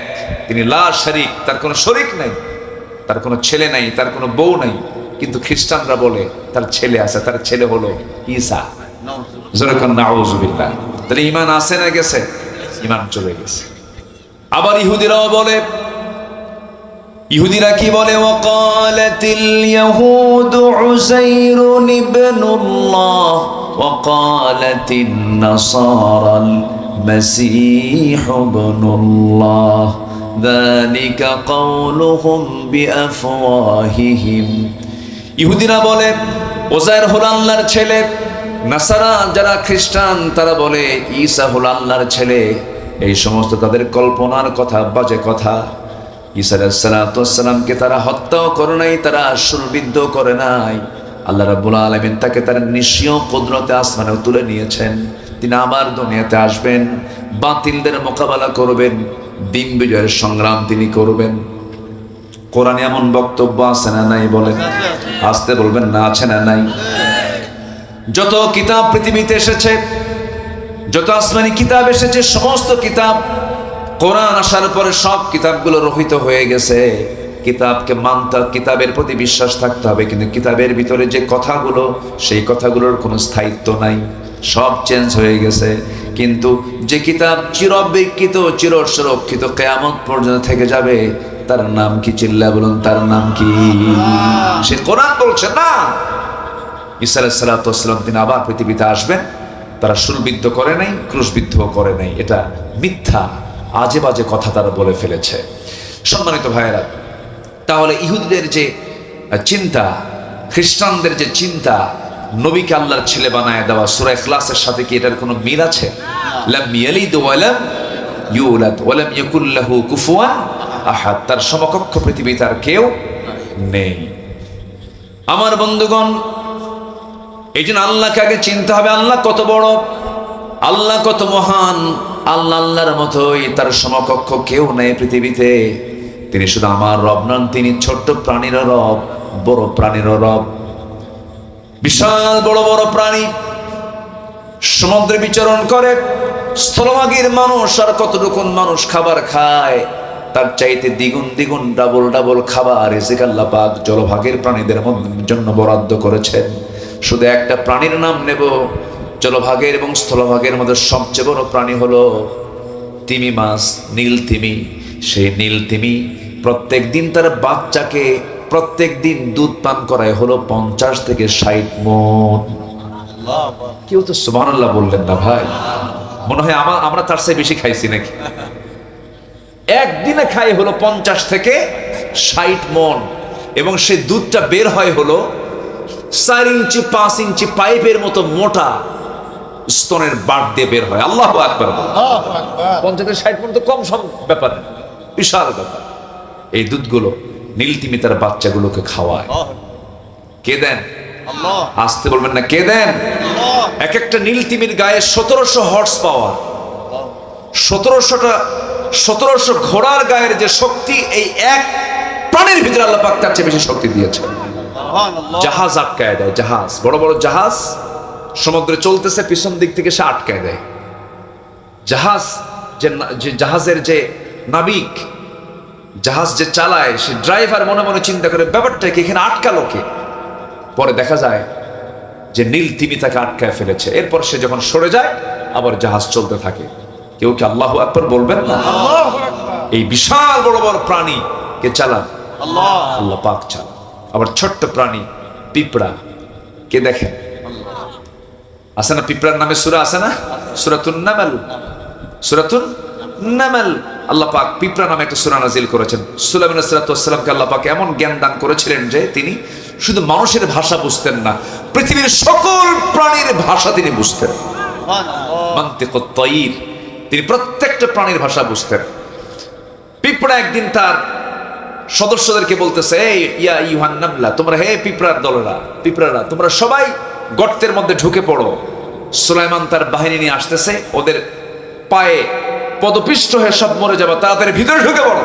তিনি লা শারীক, তার কোনো শরীক নাই, তার কোনো ছেলে নাই, তার কোনো বউ নাই। কিন্তু খ্রিস্টানরা বলে তার ছেলে আছে, তার ছেলে হলো ঈসা। যেরকম নাউজুবিল্লাহ। তাহলে ঈমান আছে না গেছে? ঈমান চলে গেছে। আবার ইহুদিরাও বলে ইহুদিরা কি বলে, ওয়াকালাতিল ইয়াহুদু উযাইরুন ইবনুল্লাহ ওয়াকালাতিন নাসারাল মাসীহ ইবনুল্লাহ যালিকা কাওলুহুম বিআফওয়াহিহিম। ইহুদিরা বলে উযাইর হলো আল্লাহর ছেলে, নাসারা যারা খ্রিস্টান তারা বলে ঈসা হলো আল্লাহর ছেলে। এই সমস্ত তাদের কল্পনার কথা, বাজে কথা। ঈসা আলাইহিস সালামকে তারা হত্যাও করে নাই, তারা শুলবিদ্ধ করে নাই। আল্লাহ রাব্বুল আলামিন তাকে তার নিঃস্বীয় কুদরতে আসমানে তুলে নিয়েছেন। তিনি আবার দুনিয়াতে আসবেন, বাতিলদের মোকাবেলা করবেন, দিন বিজয়ের সংগ্রাম তিনি করবেন। কোরআনে এমন বক্তব্য আছে না নাই? বলেন, আসতে বলবেন না, আছে না নাই? যত কিতাব পৃথিবীতে এসেছে, যত আসমানি কিতাব এসেছে, সমস্ত কিতাব কোরআন আসার পরে সব কিতাবগুলো রহিত হয়ে গেছে। কিতাবকে মানতে, কিতাবের প্রতি বিশ্বাস থাকতে হবে, কিন্তু কিতাবের ভিতরে যে কথাগুলো, সেই কথাগুলোর কোনো স্থায়িত্ব নাই, সব চেঞ্জ হয়ে গেছে। কিন্তু যে কিতাব চিরবিকৃত, চির সুরক্ষিত, কিয়ামত পর্যন্ত থেকে যাবে, তার নাম কি? চিল্লা বলুন, তার নাম কি? সে কোরআন বলছে না। ঈসা আলাইহিস সালাম তিনি আবার পৃথিবীতে আসবেন। তারা শুলবিদ্ধ করে নাই, ক্রুশবিদ্ধও করে নাই। এটা মিথ্যা, আজে বাজে কথা তারা বলে ফেলেছে। সম্মানিত ভাইয়েরা, তাহলে ইহুদিদের যে চিন্তা, খ্রিস্টানদের যে চিন্তা, নবীকে আল্লাহর ছেলে বানায় দেওয়া, সূরা ইখলাসের সাথে কি এটার কোনো মিল আছে? লাম ইয়ালিদ ওয়া লাম ইউলাদ ওয়া লাম ইয়াকুল লাহু কুফুয়ান আহাদ। তার সমকক্ষ পৃথিবীতে আর কেউ নেই। আমার বন্ধুগণ, এই জন্য আল্লাহকে আগে চিনতে হবে। আল্লাহ কত বড়, আল্লাহ কত মহান। আল্লাহর মতোই তার সমকক্ষ কেউ নেই পৃথিবীতে। তিনি শুধু আমার রব নন, তিনি ছোট্ট প্রাণীরও রব, বড় প্রাণীরও রব। বিশাল বড় বড় প্রাণী সমুদ্রে বিচরণ করে। স্থলভাগের মানুষ আর কতটুকুন মানুষ খাবার খায়, তার চাইতে দ্বিগুণ দ্বিগুণ, ডাবল ডাবল খাবার রিজিক আল্লাহ পাক জলভাগের প্রাণীদের জন্য বরাদ্দ করেছেন। শুধু একটা প্রাণীর নাম নেব, জলভাগের এবং স্থলভাগের মধ্যে সবচেয়ে বড় প্রাণী হলো তিমি মাছ, নীল তিমি। সেই নীল তিমি প্রত্যেক দিন তার বাচ্চাকে প্রত্যেক দিন দুধ পান করায় হলো 50 থেকে 60 মণ। কেউ তো সুবহানাল্লাহ বললেন না ভাই? মনে হয় আমরা তার চেয়ে বেশি খাইছি নাকি? একদিনে খাই হলো 50 থেকে 60 মণ, এবং সেই দুধটা বের হয় হলো 4 ইঞ্চি 5 ইঞ্চি পাইপের মতো মোটা স্তনের বাট দিয়ে বের হয়। আল্লাহু আকবার। 50 থেকে 60 মণ তো কম সম ব্যাপার, বিশাল ব্যাপার। এই দুধগুলো নীলতিমি তার বাচ্চাগুলোকে খাওয়ায়। কে দেন? আল্লাহ। আসতে বলবেন না, কে দেন? আল্লাহ। এক একটা নীলতিমির গায়ে 1700 হর্স পাওয়ার, 1700 ঘোড়ার গায়ের যে শক্তি, এই এক প্রাণীর ভিতরে আল্লাহ পাক তার চেয়ে বেশি শক্তি দিয়েছে। জাহাজ আটকায় দেয়, জাহাজ, বড় বড় জাহাজ সমুদ্রে চলতেছে, পিছন দিক থেকে সে আটকায় দেয়। জাহাজ যে জাহাজের যে নাবিক, জাহাজ যে চালায়, সে ড্রাইভার মনে মনে চিন্তা করে ব্যাপারটা কি, এখানে আটকালো কে? পরে দেখা যায় যে নীল তিমি তাকে আটকায় ফেলেছে। এরপর সে যখন সরে যায়, আবার জাহাজ চলতে থাকে। কেউ কি আল্লাহু আকবার বলবেন না? এই বিশাল বড় বড় প্রাণী কে চালান? আল্লাহ। আল্লাহ পাক চালান। আবার ছোট্ট প্রাণী পিঁপড়া কে দেখেন? আছে না পিঁপড়ার নামে সূরা আছে না? সূরাতুন নামল। সূরাতুন নামল, আল্লাহ পাক পিঁপড়া নামে একটা সূরা নাজিল করেছেন। সুলাইমান আলাইহিস সালামকে আল্লাহ পাক এমন জ্ঞান দান করেছিলেন যে তিনি শুধু মানুষের ভাষা বুঝতেন না, পৃথিবীর সকল প্রাণীর ভাষা তিনি বুঝতেন। মানতিকুত তায়র, তিনি প্রত্যেকটা প্রাণীর ভাষা বুঝতেন। পিঁপড়া একদিন তার সদস্যদেরকে বলতেছে, এই ইয়া ইউহান নামলা, তোমরা হে পিঁপড়ার দলেরা, পিঁপড়ারা তোমরা সবাই গর্তের মধ্যে ঢুকে পড়ো। সুলাইমান তার বাহিনী নিয়ে আসতেছে, ওদের পায়ে পদপিষ্ট হয়ে সব মরে যাবে, তাড়াতাড়ি ভিতরে ঢুকে পড়ো।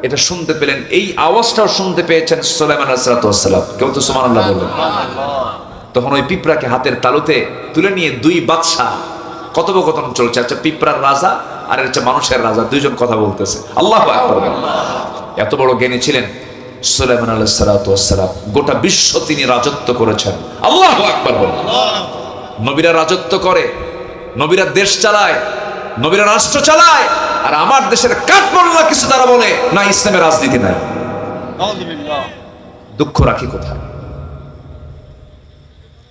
এটা শুনতে পেলেন, এই আওয়াজটাও শুনতে পেয়েছেন সুলাইমান আলাইহিস সালাম। কেউ তো সুবহানাল্লাহ বলবেন। তখন ওই পিঁপড়াকে হাতের তালুতে তুলে নিয়ে দুই বাদশা কথোপকথন চলছে। আচ্ছা, পিঁপড়ার রাজা আর হচ্ছে মানুষের রাজা, দুইজন কথা বলতেছে। আল্লাহু আকবার। এত বড় জ্ঞানী ছিলেন সুলাইমান আলাইহিস সালাম। গোটা বিশ্ব তিনি রাজত্ব করেছেন। আল্লাহু আকবার বলেন। নবীরা রাজত্ব করে, নবীরা দেশ চালায়, নবীরা রাষ্ট্র চালায়, আর আমার দেশের কাঠমোল্লা কিছু তারা বলে না ইসলামের রাজনীতি নাই। দুঃখ রাখি কোথায়?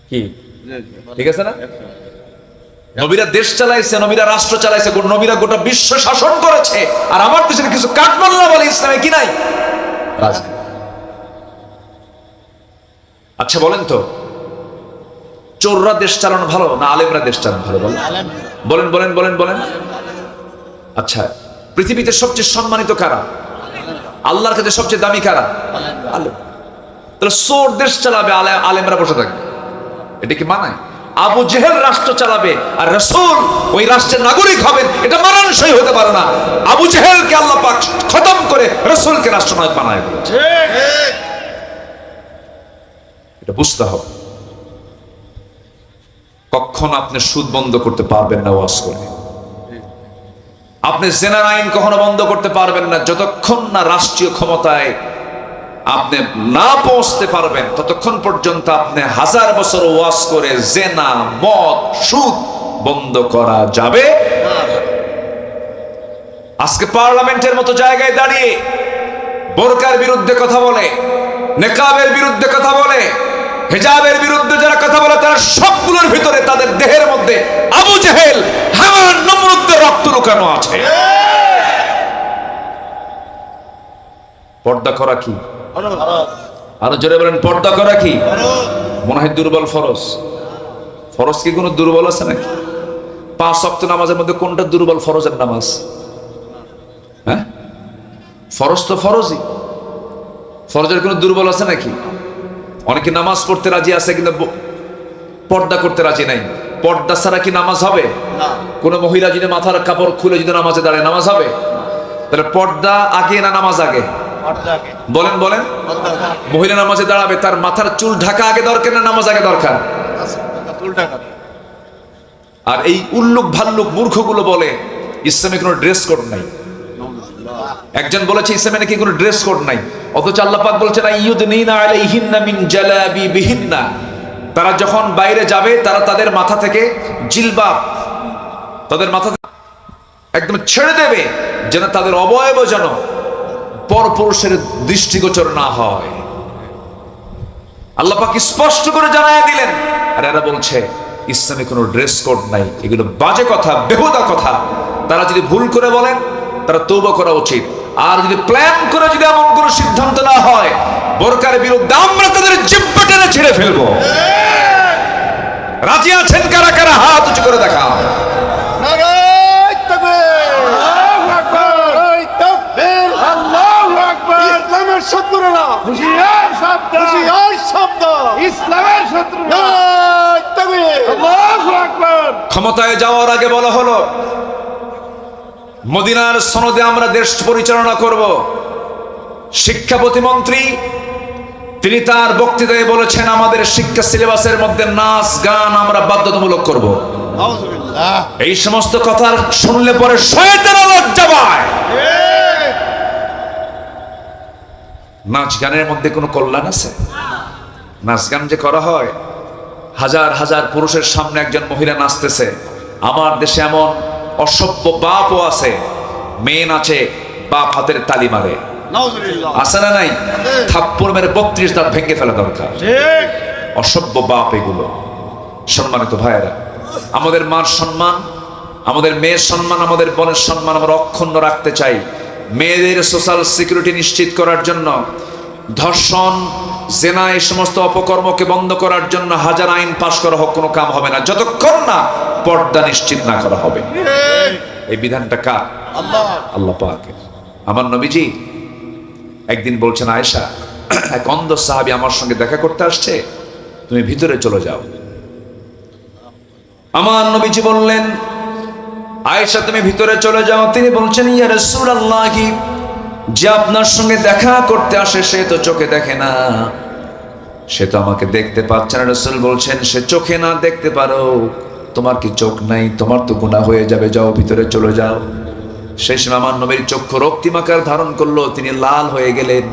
কি ঠিক আছে না? নবীরা দেশ চালাইছে, নবীরা রাষ্ট্র চালাইছে, নবীরা গোটা বিশ্ব শাসন করেছে, আর আমার দেশের কিছু কাঠমোল্লা বলে ইসলামে কি নাই? রাজনীতি। আচ্ছা বলেন তো, চোররা দেশ চালানো ভালো না আলেমরা দেশ চালানো ভালো? বলেন বলেন বলেন বলেন। আচ্ছা, পৃথিবীতে সবচেয়ে সম্মানিত কারা? আল্লাহর কাছে সবচেয়ে দামি কারা? আলেম। তাহলে চোর দেশ চালাবে, আলেমরা বসে থাকবে, এটা কি মানায়? আবু জেহেল রাষ্ট্র চালাবে আর রাসূল ওই রাষ্ট্রের নাগরিক হবেন, এটা মানানসই হতে পারে না। আবু জেহেলকে আল্লাহ পাক খতম করে রাসূলকে রাষ্ট্রনায়ক বানায় দিয়েছে। এটা বুঝতে হবে। কখন আপনি সুদ বন্ধ করতে পারবেন না ওয়াজ করে, আপনি জেনার আইন কখনো বন্ধ করতে পারবেন না যতক্ষণ না রাষ্ট্রীয় ক্ষমতায় আপনি না পৌঁছতে পারবেন, ততক্ষণ পর্যন্ত আপনি 1000 বছর ওয়াজ করে জেনা, মদ, সুদ বন্ধ করা যাবে। আজকে পার্লামেন্টের মতো জায়গায় দাঁড়িয়ে বোরকার বিরুদ্ধে কথা বলে, নেকাবের বিরুদ্ধে কথা বলে, হিজাবের বিরুদ্ধে যারা কথা বলে, তারা সবগুলোর ভিতরে তাদের দেহের মধ্যে আবু জেহেল, হামান, নমরুদের রক্ত লুকানো আছে। পর্দা করা কি? আরো জোরে বলেন, পর্দা করা কি? মনে হয় দুর্বল ফরজ। ফরজ কি কোনো দুর্বল আছে নাকি? 5 ওয়াক্ত নামাজের মধ্যে কোনটা দুর্বল ফরজের নামাজ? হ্যাঁ, ফরজ তো ফরজই, ফরজের কোনো দুর্বল আছে নাকি? অনেকে নামাজ পড়তে রাজি আছে কিন্তু পর্দা করতে রাজি নাই। পর্দা ছাড়া কি নামাজ হবে? কোন মহিলা যদি মাথার কাপড় খুলে যদি নামাজে দাঁড়ায়, নামাজ হবে? তাহলে পর্দা আগে না নামাজ আগে? বলেন বলেন। মহিলা নামাজে দাঁড়াবে, তার মাথার চুল ঢাকা আগে দরকার না নামাজ আগে দরকার? আর এই উল্লুক ভাল্লুক মূর্খগুলো বলে ইসলামে কোনো ড্রেস কোড নাই। একজন বলেছে ইসলামে নাকি কোনো ড্রেস কোড নাই, অথচ আল্লাহ পাক বলেছেন আইয়ুদনিনা আলাইহিন্না মিন জালাবিবিহিন্না। তারা যখন বাইরে যাবে, তারা তাদের মাথা থেকে জিলবাব, তাদের মাথা একদম ছেড়ে দেবে, যেন তাদের অবয়ব যেন পরপুরুষের দৃষ্টিগোচর না হয়। আল্লাহ পাক স্পষ্ট করে জানায় দিলেন। আর এরা বলছে ইসলামে কোনো ড্রেস কোড নাই। এগুলো বাজে কথা, বেহুদা কথা। তারা যদি ভুল করে বলেন, তারা তওবা করা উচিত। আর যদি প্ল্যান করে যদি এমন কোনো সিদ্ধান্ত না হয়, বোরকার বিরুদ্ধে আমরা তাদের জিহ্বা টেনে ছিঁড়ে ফেলবো। রাজি আছেন কারা কারা? হাত উঁচু করে দেখাও। ক্ষমতায় যাওয়ার আগে বলা হলো মদিনার সনদে আমরা দেশ পরিচালনা করব। শিক্ষা প্রতিমন্ত্রী তিনি তার বক্তৃতায় বলেছেন আমাদের শিক্ষা সিলেবাসের মধ্যে নাচ গান আমরা বাধ্যতামূলক করব। এই সমস্ত কথা শুনলে পরে শয়তানের লজ্জা পায়। নাচ গানের মধ্যে কোনো কল্যাণ আছে? নাচ গান যে করা হয়, হাজার হাজার পুরুষের সামনে একজন মহিলা নাচতেছে। আমার দেশে এমন অসভ্য বাপও আছে, মেয়ে নাচে, বাপ হাতের তালি মারে, আছে না নাই? থাপ্পড় মেরে 32 দাঁত ভেঙে ফেলা দরকার। অসভ্য বাপ এগুলো। সম্মানিত ভাইয়েরা, আমাদের মার সম্মান, আমাদের মেয়ের সম্মান, আমাদের বোনের সম্মান আমরা অক্ষুণ্ণ রাখতে চাই। মেয়েদের সোশ্যাল সিকিউরিটি নিশ্চিত করার জন্য, ধর্ষণ, জেনা, এই সমস্ত অপকর্মকে বন্ধ করার জন্য হাজার আইন পাশ করা হোক, কোনো কাম হবে না যতক্ষণ না পর্দা নিশ্চিত না করা হবে। এই বিধানটা কার? আল্লাহ পাকের। আমার নবীজি একদিন বলছেন, আয়েশা, এক অন্ধ সাহাবী আমার সঙ্গে দেখা করতে আসছে, তুমি ভিতরে চলে যাও। আমার নবীজি বললেন, আয়েশা তুমি ভিতরে চলে যাও। তিনি বলছেন, ইয়া রাসূলুল্লাহ, যে আপনার সঙ্গে দেখা করতে আসে সে তো চোখে দেখে না, সে তো আমাকে দেখতে পাচ্ছে না। রাসূল বলছেন, সে চোখে না দেখতে পারো, তোমার কি চোখ নাই? তোমার তো গুনাহ হয়ে যাবে, যাও ভিতরে চলে যাও। সেই সময় আমার নবীর চক্ষু রক্তিমাকার ধারণ করলো, তিনি লাল হয়ে গেলেন,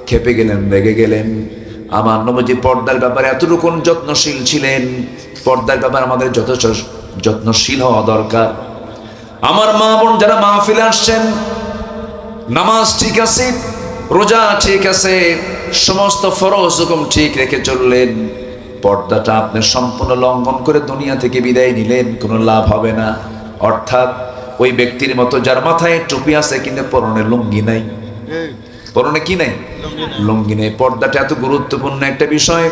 খেপে গেলেন, রেগে গেলেন। আমার নবীজি পর্দার ব্যাপারে এতটুকু যত্নশীল ছিলেন। পর্দার ব্যাপারে আমাদের যথেষ্ট যত্নশীল হওয়া দরকার। আমার মা বোন যারা মাহফিলে আসছেন, নামাজ ঠিক আছে, রোজা ঠিক আছে, সমস্ত ফরজ হুকুম ঠিক রেখে চললেন, পর্দাটা আপনি সম্পূর্ণ লঙ্ঘন করে দুনিয়া থেকে বিদায় নিলেন, কোনো লাভ হবে না। অর্থাৎ ওই ব্যক্তির মতো যার মাথায় টুপি আছে কিন্তু পরনে লুঙ্গি নাই। পরনে কি নাই? লুঙ্গি নেই। পর্দাটা এত গুরুত্বপূর্ণ একটা বিষয়।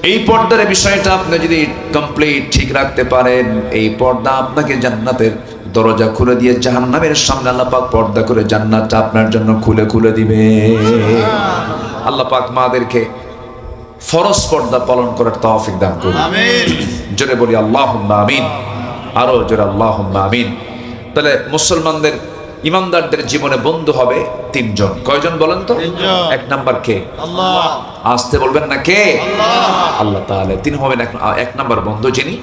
এই পর্দার বিষয়টা আপনি যদি কমপ্লিট ঠিক রাখতে পারেন, এই পর্দা আপনাকে জান্নাতের দরজা খুলে দিয়ে জাহান্নামের সামনে আল্লাহ পাক পর্দা করে জান্নাতটা আপনার জন্য খুলে খুলে দিবে। আল্লাহ পাক মাদেরকে ফরজ পর্দা পালন করার তৌফিক দান করুন, আমিন। জোরে বলি আল্লাহুম্মা আমিন, আরো জোরে আল্লাহুম্মা আমিন। তাহলে মুসলমানদের ইমানদারদের জীবনে বন্ধু হবে তিনজন। কয়জন বলেন তো? এক নাম্বার কে? আল্লাহ। আসতে বলবেন না, কে? আল্লাহ তাআলা। তিনি হবেন এক নাম্বার বন্ধু, যিনি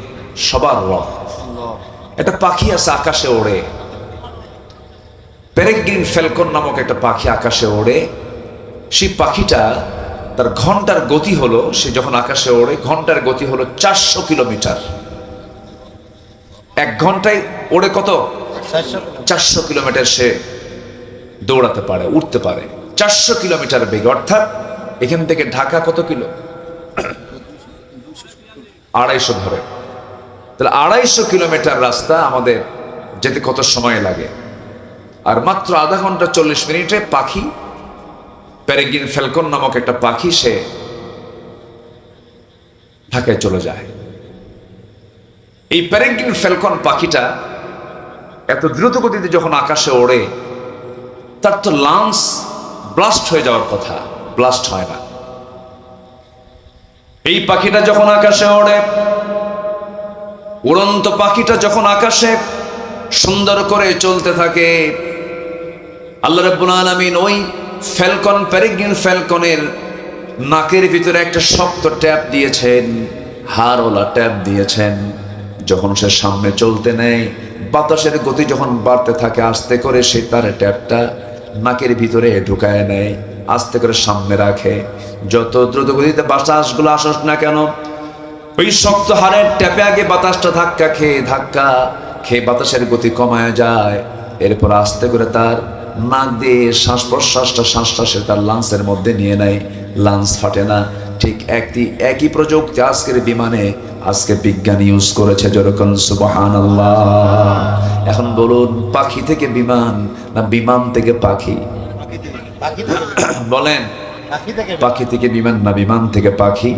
সবার রব। একটা পাখি আছে আকাশে ওড়ে, পেরেগ্রিন ফ্যালকন নামক একটা পাখি আকাশে ওড়ে। সেই পাখিটা তার ঘন্টার গতি হলো, সে যখন আকাশে ওড়ে ঘন্টার গতি হলো 400 কিলোমিটার। এক ঘন্টায় ওড়ে কত? 400 কিলোমিটার সে দৌড়াতে পারে, উঠতে পারে 400 কিলোমিটার বেগে। অর্থাৎ এখান থেকে ঢাকা কত কিলো? 250 ধরে। তাহলে 250 কিলোমিটার রাস্তা আমাদের যেতে কত সময় লাগে? আর মাত্র আধা ঘন্টা 40 মিনিটে পাখি, পেরেগ্রিন ফ্যালকন নামক একটা পাখি, সে ঢাকায় চলে যায়। এই পেরেগ্রিন ফ্যালকন পাখিটা এত দ্রুত গতিতে যখন আকাশে ওড়ে, তার তো লাঞ্চ ব্লাস্ট হয়ে যাওয়ার কথা, ব্লাস্ট হয় না। এই পাখিটা যখন আকাশে ওড়ে, উড়ন্ত পাখিটা যখন আকাশে সুন্দর করে চলতে থাকে, আল্লাহ রাব্বুল আলামিন ওই ফ্যালকন, পেরেগ্রিন ফ্যালকনের নাকের ভিতরে একটা শক্ত ট্যাপ দিয়েছেন, হাড়ওয়ালা ট্যাপ দিয়েছেন। যখন সে সামনে চলতে নেয়, বাতাসের গতি যখন বাড়তে থাকে, আস্তে করে সে তার ট্যাপটা নাকের ভিতরে ঢুকায় নেয়, আস্তে করে সামনে রাখে। যত দ্রুত গতিতে বাতাসগুলো আসুক না কেন, ওই শক্ত হাড়ের ট্যাপে আগে বাতাসটা ধাক্কা খেয়ে বাতাসের গতি কমায় যায়। এরপর আস্তে করে তার নাক দিয়ে শ্বাস প্রশ্বাসটা সে তার লাংসের মধ্যে নিয়ে নেয়, লাংস ফাটে না। ঠিক একই প্রযুক্তি আজকের বিমানে আজকে বিজ্ঞান ইউজ করেছে, যেরকম সুবহানাল্লাহ। এখন বলুন, পাখি থেকে বিমান না বিমান থেকে পাখি? বলেন, পাখি থেকে বিমান না বিমান থেকে পাখি?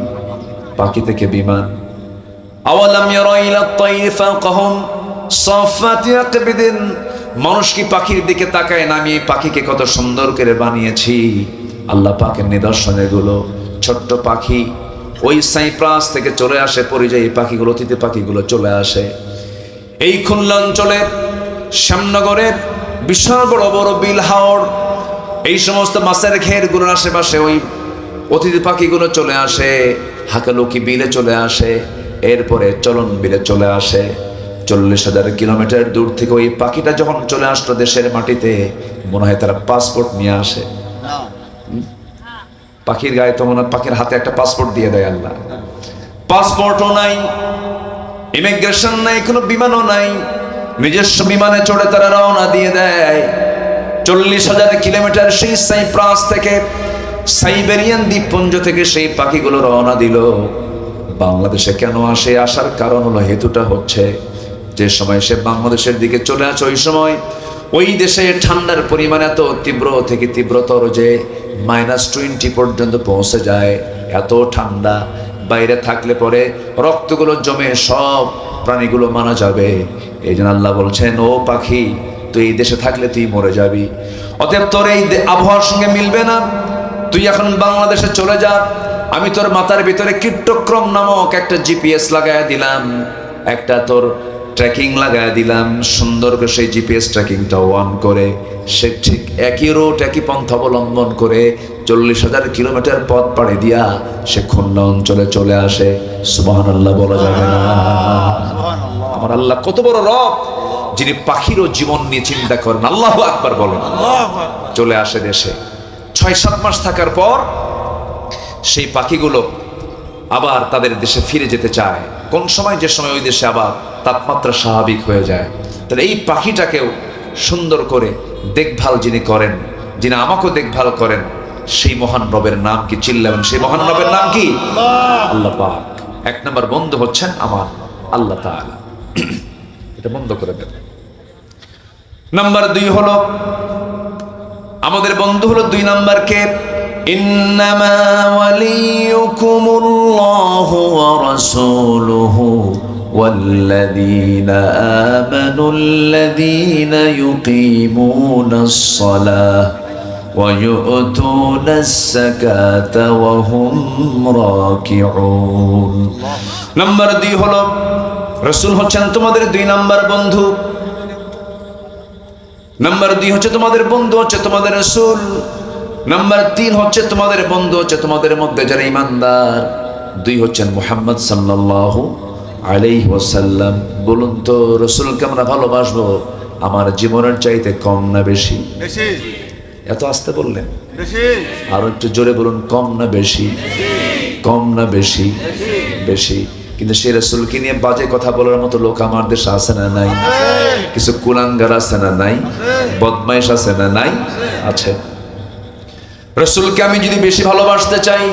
পাখি থেকে বিমান। আওয়ালাম ইয়ারা ইলা তাইরি ফাওকাহুম সাফাতি ইয়াকবিদিন। মানুষ কি পাখির দিকে তাকায় না? আমি এই পাখিকে কত সুন্দর করে বানিয়েছি। আল্লাহ পাকের নিদর্শন এগুলো। ছোট্ট পাখি ওই সাইপ্রাস থেকে চলে আসে, পরিযায়ী পাখিগুলো, অতিথি পাখিগুলো চলে আসে এই খুলনা অঞ্চলের শ্যামনগরের বিশাল বড় বড় বিল হাওর, এই সমস্ত মাছের ঘেরগুলোর আশেপাশে ওই অতিথি পাখিগুলো চলে আসে। হাকালুকি বিলে চলে আসে, এরপরে চলন বিলে চলে আসে। 40,000 কিলোমিটার দূর থেকে ওই পাখিটা যখন চলে আসলো দেশের মাটিতে, মনে হয় তারা পাসপোর্ট নিয়ে আসে। পাখির গায়ে তো মনে হয় পাখির হাতে একটা পাসপোর্ট দিয়ে দেয় আল্লাহ। পাসপোর্টও নাই, ইমিগ্রেশন নাই, কোনো বিমানও নাই, নিজস্ব বিমানে চড়ে তারা রওনা দিয়ে দেয়। 40,000 কিলোমিটার সেই সাইপ্রাস থেকে, সাইবেরিয়ান দ্বীপপুঞ্জ থেকে সেই পাখিগুলো রওনা দিল। বাংলাদেশে কেন আসে? আসার কারণ হলো, হেতুটা হচ্ছে যে সময় সে বাংলাদেশের দিকে চলে আসে, ওই সময় ওই দেশে ঠান্ডার পরিমাণ এত তীব্র থেকে তীব্রতর যে -20 পর্যন্ত পৌঁছে যায়। এত ঠান্ডা, বাইরে থাকলে পরে রক্তগুলো জমে সব প্রাণীগুলো মারা যাবে। এই জন্য আল্লাহ বলছেন, ও পাখি, তুই এই দেশে থাকলে তুই মরে যাবি, অতএব তোর এই আবহাওয়ার সঙ্গে মিলবে না, তুই এখন বাংলাদেশে চলে যা। আমি তোর মাথার ভিতরে কিট্টক্রম নামক একটা জিপিএস লাগায় দিলাম, একটা তোর ট্র্যাকিং লাগায় দিলাম। সুন্দর করে সেই জিপিএস ট্র্যাকিংটা অন করে সে ঠিক একই রুট, একই পন্থা অবলম্বন করে 40,000 কিলোমিটার পথ পাড়ি দিয়া সে খুলনা অঞ্চলে চলে আসে। সুবহানাল্লাহ বলা যাবে না? আমার আল্লাহ কত বড় রব, যিনি পাখিরও জীবন নিয়ে চিন্তা করেন। আল্লাহু আকবার বলেন। চলে আসে দেশে। 6-7 মাস থাকার পর সেই পাখিগুলো আবার তাদের দেশে ফিরে যেতে চায়। কোন সময়? যে সময় ওই দেশে আবার তাপমাত্রা স্বাভাবিক হয়ে যায়। তাহলে এই পাখিটাকেও সুন্দর করে দেখভাল যিনি করেন, যিনি আমাকেও দেখভাল করেন, সেই মহান রবের নাম কি? চিল্লাবেন, সেই মহান রবের নাম কি? আল্লাহ পাক। এক নম্বর বন্ধু হচ্ছেন আমার আল্লাহ তাআলা, এটা বন্ধ করে দেন। নাম্বার 2 হলো আমাদের বন্ধু হলো 2 নাম্বার কে? ইন্নামা ওয়ালিয়ুকুমুল্লাহু ওয়া রাসূলুহু ওয়াল্লাযীনা আমানুল্লাযীনা ইউকিমুনাস সালাহ ওয়া ইউতুনাস যাকাতা ওয়া হুম রাকিউন। নাম্বার 2 হলো রাসূল হচ্ছেন তোমাদের 2 নাম্বার বন্ধু। নাম্বার 2 হচ্ছে তোমাদের বন্ধু হচ্ছে তোমাদের রাসূল। নাম্বার 3 হচ্ছে তোমাদের বন্ধু হচ্ছে তোমাদের মধ্যে যারা ঈমানদার। 2 হচ্ছেন মুহাম্মদ সাল্লাল্লাহু আলাইহি ওয়াসাল্লাম। বলুন তো রাসূলকে আমরা ভালোবাসবো আমার জীবনের চাইতে কম না বেশি? বেশি। এত আস্তে বললেন, বেশি। আর একটু জোরে বলুন, কম না বেশি? কম না বেশি? বেশি। কিন্তু সেই রাসূলকে নিয়ে বাজে কথা বলার মতো লোক আমার দেশে আছে না নাই? কিছু কুলাঙ্গার আছে না নাই? বদমাইশ আছে না নাই? আছে। রাসূলকে আমি যদি বেশি ভালোবাসতে চাই,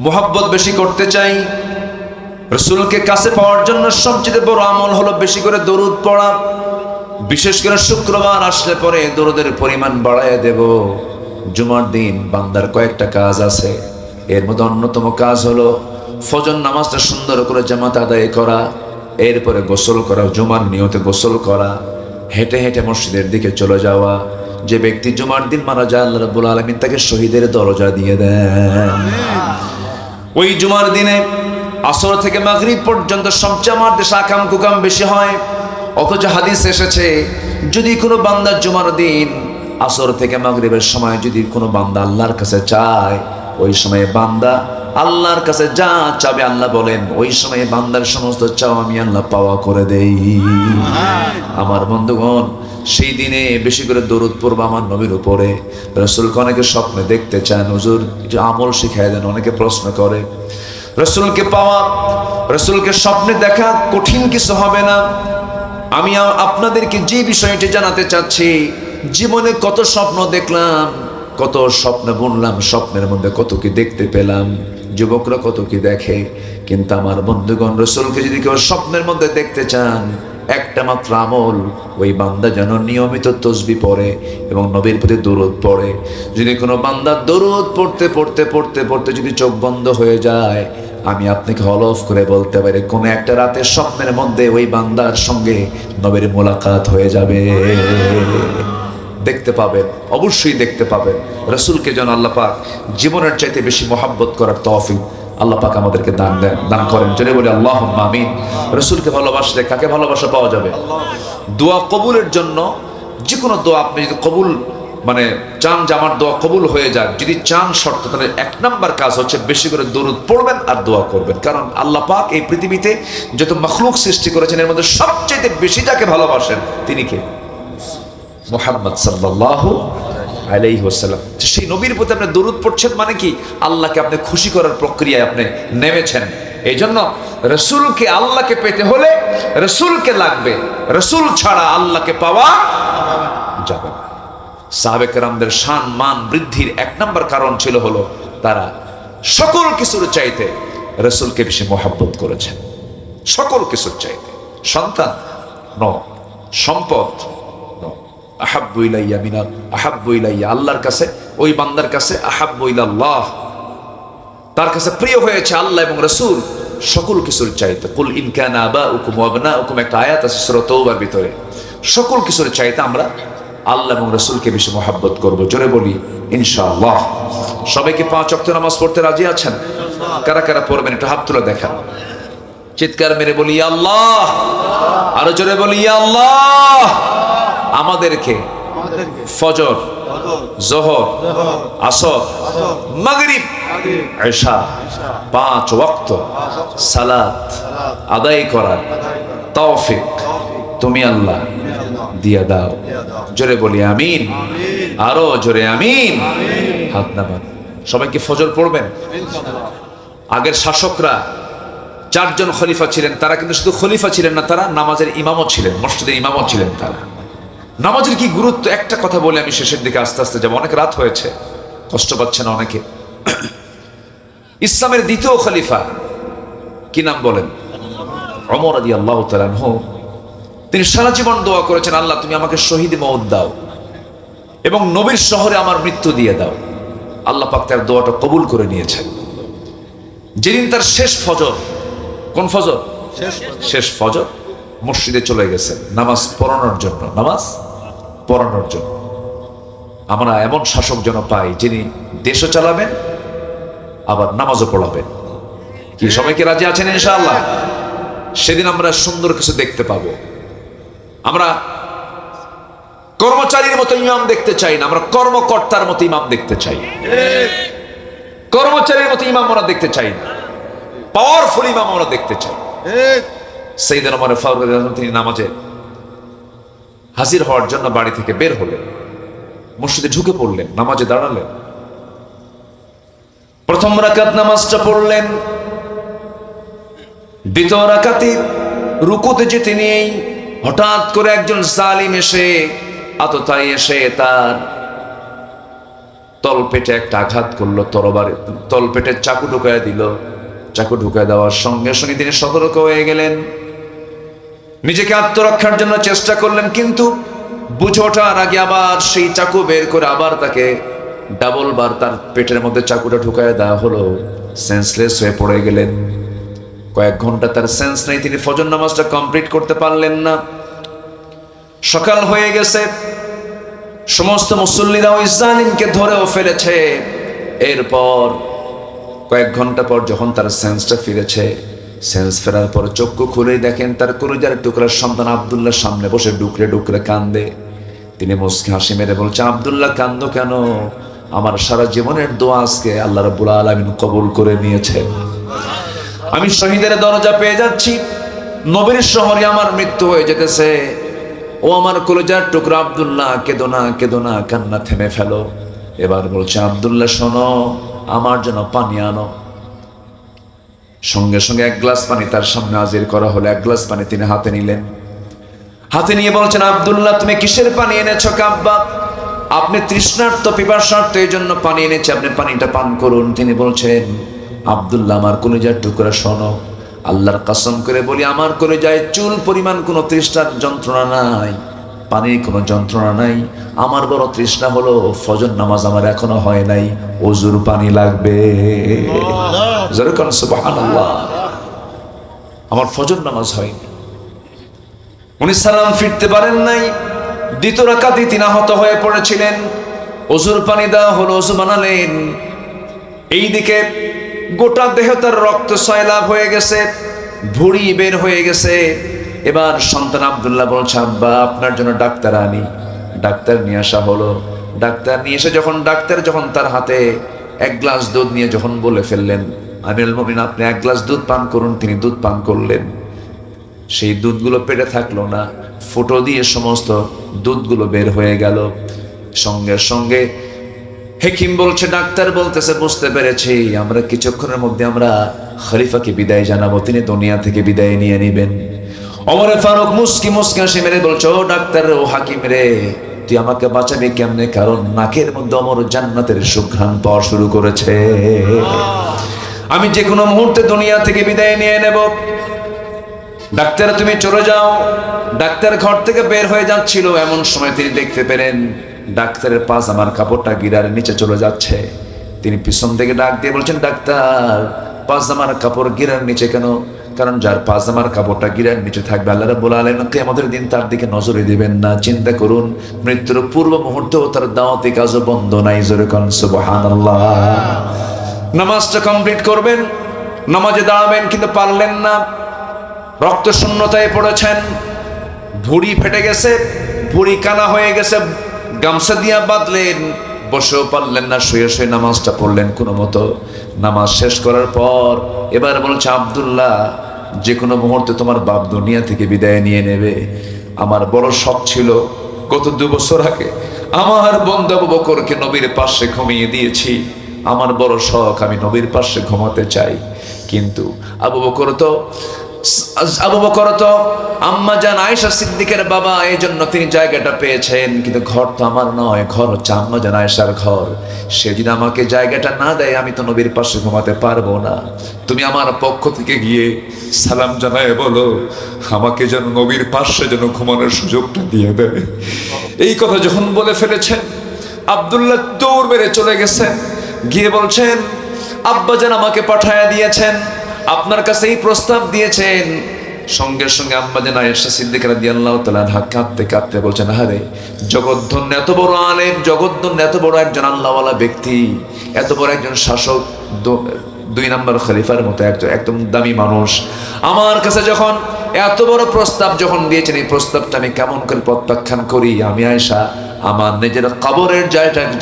মুহাব্বত বেশি করতে চাই, রাসূলকে কাছে পাওয়ার জন্য সবচেয়ে বড় আমল হলো বেশি করে দরুদ পড়া। বিশেষ করে শুক্রবার আসলে পরে দরুদের পরিমাণ বাড়ায় দেব। জুমার দিন বান্দার কয়েকটা কাজ আছে, এর মধ্যে অন্যতম কাজ হলো ফজর নামাজটা সুন্দর করে জামাতে আদায় করা, এরপরে গোসল করা, জুমার নিয়তে গোসল করা, হেঁটে হেঁটে মসজিদের দিকে চলে যাওয়া। যে ব্যক্তি জুমার দিন মারা যায় আল্লাহ রাব্বুল আলামিন তাকে শহীদের দরজা দিয়ে দেন। ওই জুমার দিনে আসর থেকে মাগরিব পর্যন্ত সবচেয়ে আমার দেশে আকাম কুকাম বেশি হয়, অথচ হাদিস এসেছে যদি কোনো বান্দা জুমার দিন আসর থেকে মাগরিবের সময় যদি কোনো বান্দা আল্লাহর কাছে চায়, ওই সময় বান্দা আল্লাহর কাছে যা চাবে আল্লাহ বলেন ওই সময় বান্দার সমস্ত চাও আমি আল্লাহ পাওয়া করে দেই। আমার বন্ধুগণ, সেই দিনে বেশি করে দরুদ পড়ব আমার নবীর উপরে। রাসূলকে অনেকে স্বপ্নে দেখতে চান, হুজুর যে আমল শিখায় দেন, অনেকে প্রশ্ন করে। রাসূলকে পাওয়া, রাসূলকে স্বপ্নে দেখা কঠিন কিছু হবে না। আমি আপনাদেরকে যে বিষয়টি জানাতে চাচ্ছি, জীবনে কত স্বপ্ন দেখলাম, কত স্বপ্ন বুনলাম, স্বপ্নের মধ্যে কত কি দেখতে পেলাম, যুবকরা কত কি দেখে। কিন্তু আমার বন্ধুগণ, রাসূলকে যদি কেউ স্বপ্নের মধ্যে দেখতে চান, একটা মাত্র আমল, ওই বান্দা যেন নিয়মিত তাসবিহ পড়ে এবং নবীর প্রতি দরুদ পড়ে। যদি কোনো বান্দা দরুদ পড়তে পড়তে পড়তে পড়তে যদি চোখ বন্ধ হয়ে যায়, আমি আপনাকে হলফ করে বলতে পারি কোনো একটা রাতের স্বপ্নের মধ্যে ওই বান্দার সঙ্গে নবীর মোলাকাত হয়ে যাবে। দেখতে পাবেন, অবশ্যই দেখতে পাবেন। রাসূলকে যেন আল্লাহ পাক জীবনের চাইতে বেশি মহব্বত করার তৌফিক আল্লাহ পাক আমাদেরকে দান করেন। জেনে বলি আল্লাহুম্মা আমিন। রাসূলকে ভালোবাসলে কাকে ভালোবাসা পাওয়া যাবে? দোয়া কবুলের জন্য যে কোনো দোয়া আপনি যদি কবুল চান যে আমার দোয়া কবুল হয়ে যাক, যদি চান শর্ত, তাহলে 1 নাম্বার কাজ হচ্ছে বেশি করে দরুদ পড়বেন আর দোয়া করবেন। কারণ আল্লাহ পাক এই পৃথিবীতে যত মাখলুক সৃষ্টি করেছেন এর মধ্যে সবচেয়ে বেশি যাকে ভালোবাসেন তিনি কে? মুহাম্মদ সাল্লাল্লাহু আলাইহি ওয়াসাল্লাম। সেই নবীর প্রতি আপনি দরুদ পড়ছেন মানে কি? আল্লাহকে আপনি খুশি করার প্রক্রিয়ায় আপনি নেমেছেন। এই জন্য রাসূলকে, আল্লাহকে পেতে হলে রাসূলকে লাগবে, রাসূল ছাড়া আল্লাহকে পাওয়া যাবে না। সাহাবে কেরামদের শান মান বৃদ্ধির 1 নাম্বার কারণ ছিল হলো তারা সকল কিছুর চাইতে রাসূলকে বেশি মহব্বত করেছেন। সকল কিছুর চাইতে। সন্তান ন, সম্পদ ন, আহাব্বু ইলাইয়া মিনাল আহাব্বু ইলাইয়া, আল্লাহর কাছে, ওই বান্দার কাছে আহাব্বু ইলাল্লাহ, তার কাছে প্রিয় হয়েছে আল্লাহ এবং রাসূল সকল কিছুর চাইতে। কুল ইন কানা আবাউকুম ওয়া আবনাউকুম, একটা আয়াত আছে সূরা তাওবার ভিতরে। সকল কিছুর চাইতে আমরা আল্লাহ এবং রাসূলকে বেশি মহব্বত করব। জোরে বলি ইনশাআল্লাহ। সবাইকে 5 ওয়াক্ত নামাজ পড়তে রাজি আছেন? কারা কারা পড়বেন একটু হাত তুলে দেখান। চিৎকার মেরে বলি ইয়া আল্লাহ, আরো জোরে বলি ইয়া আল্লাহ। আমাদেরকে ফজর, যোহর, আসর, মাগরিব, ইশা 5 ওয়াক্ত সালাত আদায় করার তৌফিক তুমি আল্লাহ দিয়া দাও। জোরে বলি আমিন, আরো জোরে আমিন। হাত নামান। সবাই কি ফজর পড়বেন? আগের শাসকরা চারজন খলিফা ছিলেন, তারা কিন্তু শুধু খলিফা ছিলেন না, তারা নামাজের ইমামও ছিলেন, মসজিদের ইমামও ছিলেন তারা। নামাজের কি গুরুত্ব, একটা কথা বলে আমি শেষের দিকে আস্তে আস্তে যাবো, অনেক রাত হয়েছে, কষ্ট পাচ্ছে না অনেকে। ইসলামের দ্বিতীয় খলিফা কি নাম বলেন? ওমর রাদিয়াল্লাহু তাআলা আনহু। তিনি সারা জীবন দোয়া করেছেন, আল্লাহ তুমি আমাকে শহীদ মওত দাও এবং নবীর শহরে আমার মৃত্যু দিয়ে দাও। আল্লাহ পাক তার দোয়াটা কবুল করে নিয়েছেন। যেদিন তার শেষ ফজর, কোন ফজর? শেষ ফজর, মসজিদে চলে গেছেন নামাজ পড়ানোর জন্য, নামাজ পড়ানোর জন্য। আমরা এমন শাসক যেন পাই যিনি দেশও চালাবেন আবার নামাজও পড়াবেন। কি সবাইকে রাজি আছেন ইনশাআল্লাহ? সেদিন আমরা সুন্দর কিছু দেখতে পাবো। আমরা কর্মচারীর মতো ইমাম দেখতে চাই না, আমরা কর্মকর্তার মতো ইমাম দেখতে চাই। কর্মচারীর মতো ইমাম আমরা দেখতে চাই না, পাওয়ারফুল ইমাম আমরা দেখতে চাই। সাইয়েদনা ওমর ফারুক রাদিয়াল্লাহু আনহু তিনি নামাজে হাজির হওয়ার জন্য বাড়ি থেকে বের হলেন, মসজিদে ঢুকে পড়লেন, নামাজে দাঁড়ালেন। প্রথম রাকাত নামাজটা পড়লেন, দ্বিতীয় রাকাতে রুকুতে যেতে নেই, হঠাৎ করে একজন জালিম এসে আততায়ী এসে তার তলপেটে একটা আঘাত করলো, তরবারে তলপেটে চাকু ঢুকায় দিল। চাকু ঢুকায় দেওয়ার সঙ্গে সঙ্গে তিনি সতর্ক হয়ে গেলেন, নিজেকে আত্মরক্ষার জন্য চেষ্টা করলেন, কিন্তু বুঝে ওঠার আগে আবার সেই চাকু বের করে আবার তাকে ডাবল বার তার পেটের মধ্যে চাকুটা ঢুকায় দেওয়া হলো। সেন্সলেস হয়ে পড়ে গেলেন। কয়েক ঘন্টা তার সেন্স নেই, তিনি ফজর নামাজটা কমপ্লিট করতে পারলেন না। সকাল হয়ে গেছে, সমস্ত মুসল্লিরা ওই জালিমকে ধরেও ফেলেছে। এরপর কয়েক ঘন্টা পর যখন তার সেন্সটা ফিরেছে, সেন্স ফেরার পর চক্ষু খুলেই দেখেন তার কলিজার টুকরার সন্তান আব্দুল্লাহ সামনে বসে ডুকরে ডুকরে কান্দে। তিনি মুস্কি হাসি মেরে বলছে, আব্দুল্লাহ কান্দো কেন? আমার সারা জীবনের দোয়া আজকে আল্লাহ রাব্বুল আলামিন কবুল করে নিয়েছে। আমি শহীদের দরজা পেয়ে যাচ্ছি, নবীর শহরে আমার মৃত্যু হয়ে যেতেছে। ও আমার কলিজার টুকরা আব্দুল্লাহ, কেঁদো না, কেঁদো না, কান্না থেমে ফেলো। এবার বলছে, আব্দুল্লাহ শোনো, আমার জন্য পানি আনো। সঙ্গে সঙ্গে এক গ্লাস পানি তার সামনে হাজির করা হলো। এক গ্লাস পানি তিনি হাতে নিলেন, হাতে নিয়ে বলছেন, আব্দুল্লাহ তুমি কিসের পানি এনেছো কাব্বা? আপনি তৃষ্ণার্ত, পিপাসার্ত, এই জন্য পানি এনেছে, আপনি পানিটা পান করুন। তিনি বলছেন, আব্দুল্লাহ আমার কলিজার টুকরা শোনো, আল্লাহর কসম করে বলি আমার কলিজায় চুল পরিমাণ কোনো তৃষ্ণার যন্ত্রণা নাই, পানির কোনো যন্ত্রণা নাই। আমার বড় তৃষ্ণা হলো ফজর নামাজ আমার এখনো হয় নাই, ওযুর পানি লাগবে। যেরকম সুবহানাল্লাহ, আমার ফজর নামাজ হয়নি। উনি সালাম ফিরতে পারেন নাই। দ্বিতীয় রাকাতে তিনি আহত হয়ে পড়েছিলেন। ওযুর পানি দেওয়া হলো, ওযু বানালেন। এইদিকে গোটা দেহ তার রক্ত সয়লাভ হয়ে গেছে, ভুঁড়ি বের হয়ে গেছে। এবার সন্তান আব্দুল্লাহ বলছে, আব্বা আপনার জন্য ডাক্তার আনি। ডাক্তার নিয়ে আসা হলো। ডাক্তার নিয়ে এসে ডাক্তার যখন তার হাতে এক গ্লাস দুধ নিয়ে যখন বলে ফেললেন, আমিরুল মুমিনিন আপনি এক গ্লাস দুধ পান করুন, তিনি দুধ পান করলেন। সেই দুধগুলো পেটে থাকলো না, ফুটো দিয়ে সমস্ত দুধগুলো বের হয়ে গেল। সঙ্গে সঙ্গে হেকিম বলছে, ডাক্তার বলতেছে, বুঝতে পেরেছি, আমরা কিছুক্ষণের মধ্যে আমরা খলিফাকে বিদায় জানাবো, তিনি দুনিয়া থেকে বিদায় নিয়ে নেবেন। ওমর ফারুক মুস্কি মুস্কি হাসি মেরে বলছে, ও ডাক্তার, ও হাকিম রে, তুই আমাকে বাঁচাবি কেমনে? কারণ নাকের মধ্যে অমর জান্নাতের সুঘ্রাণ পাওয়া শুরু করেছে, আমি যে কোনো মুহূর্তে দুনিয়া থেকে বিদায় নিয়ে নেব। ডাক্তার তুমি চলে যাও। ডাক্তার ঘর থেকে বের হয়ে যাচ্ছিল, এমন সময় তিনি দেখতে পেলেন ডাক্তারের পাজামার কাপড়টা গিরার নিচে চলে যাচ্ছে। তিনি পিছন থেকে ডাক দিয়ে বলছেন, ডাক্তার পাজামার কাপড় গিরার নিচে কেন? কারণ যার পাজামার কাপড়টা গিরার নিচে থাকবে, আল্লাহ রাব্বুল আলামিন কিয়ামতের দিন তার দিকে নজরে দিবেন না। চিন্তা করুন, মৃত্যুর পূর্ব মুহূর্তেও তার দাওয়াতি কাজও বন্ধ নাই। জোরে কোন সুবহানাল্লাহ। নামাজটা কমপ্লিট করবেন, নামাজে দাঁড়াবেন, কিন্তু পারলেন না। রক্ত শূন্যতায় পড়েছেন, ভুঁড়ি ফেটে গেছে, ভুঁড়ি কানা হয়ে গেছে, গামছা দিয়া বাঁধলেন, বসেও পারলেন না, শুয়ে শুয়ে নামাজটা পড়লেন কোনো মতো। নামাজ শেষ করার পর এবার বলছে, আব্দুল্লাহ যে কোনো মুহূর্তে তোমার বাপ দুনিয়া থেকে বিদায় নিয়ে নেবে। আমার বড় শখ ছিল, গত 2 বছর আগে আমার বন্ধু আবু বকরকে নবীর পাশে ঘুমিয়ে দিয়েছি। আমার বড় শখ, আমি নবীর পাশে ঘুমাতে চাই। কিন্তু আবু বকর তো আম্মা জান আয়েশা সিদ্দিকের বাবা, এই জন্য তিনি জায়গাটা পেয়েছেন। কিন্তু ঘর তো আমার নয়, ঘর হচ্ছে আম্মা জান আয়েশার ঘর। সে যদি আমাকে জায়গাটা না দেয়, আমি তো নবীর পাশে ঘুমাতে পারবো না। তুমি আমার পক্ষ থেকে গিয়ে সালাম জানায় বলো, আমাকে যেন নবীর পাশে যেন ঘুমানোর সুযোগটা দিয়ে দেয়। এই কথা যখন বলে ফেলেছেন, আব্দুল্লাহ দৌড় মেরে চলে গেছেন, গিয়ে বলছেন, আব্বা যেন আমাকে পাঠায়া দিয়েছেন, আপনার কাছে এই প্রস্তাব দিয়েছেন। সঙ্গে সঙ্গে আম্মা জান আয়েশা সিদ্দিকা রাদিয়াল্লাহু তাআলা আনহা কাঁদতে কাঁদতে বলছেন, আরে জগৎধন্য এত বড় আলেম, জগৎধন্য এত বড় একজন আল্লাহওয়ালা ব্যক্তি, এত বড় একজন শাসক, 2 নম্বর খলিফার মতো একদম দামি মানুষ, আমার কাছে যখন এত বড় প্রস্তাব যখন দিয়েছেন, এই প্রস্তাবটা আমি কেমন করে প্রত্যাখ্যান করি? আমি আয়েশা আমার নিজের কবরের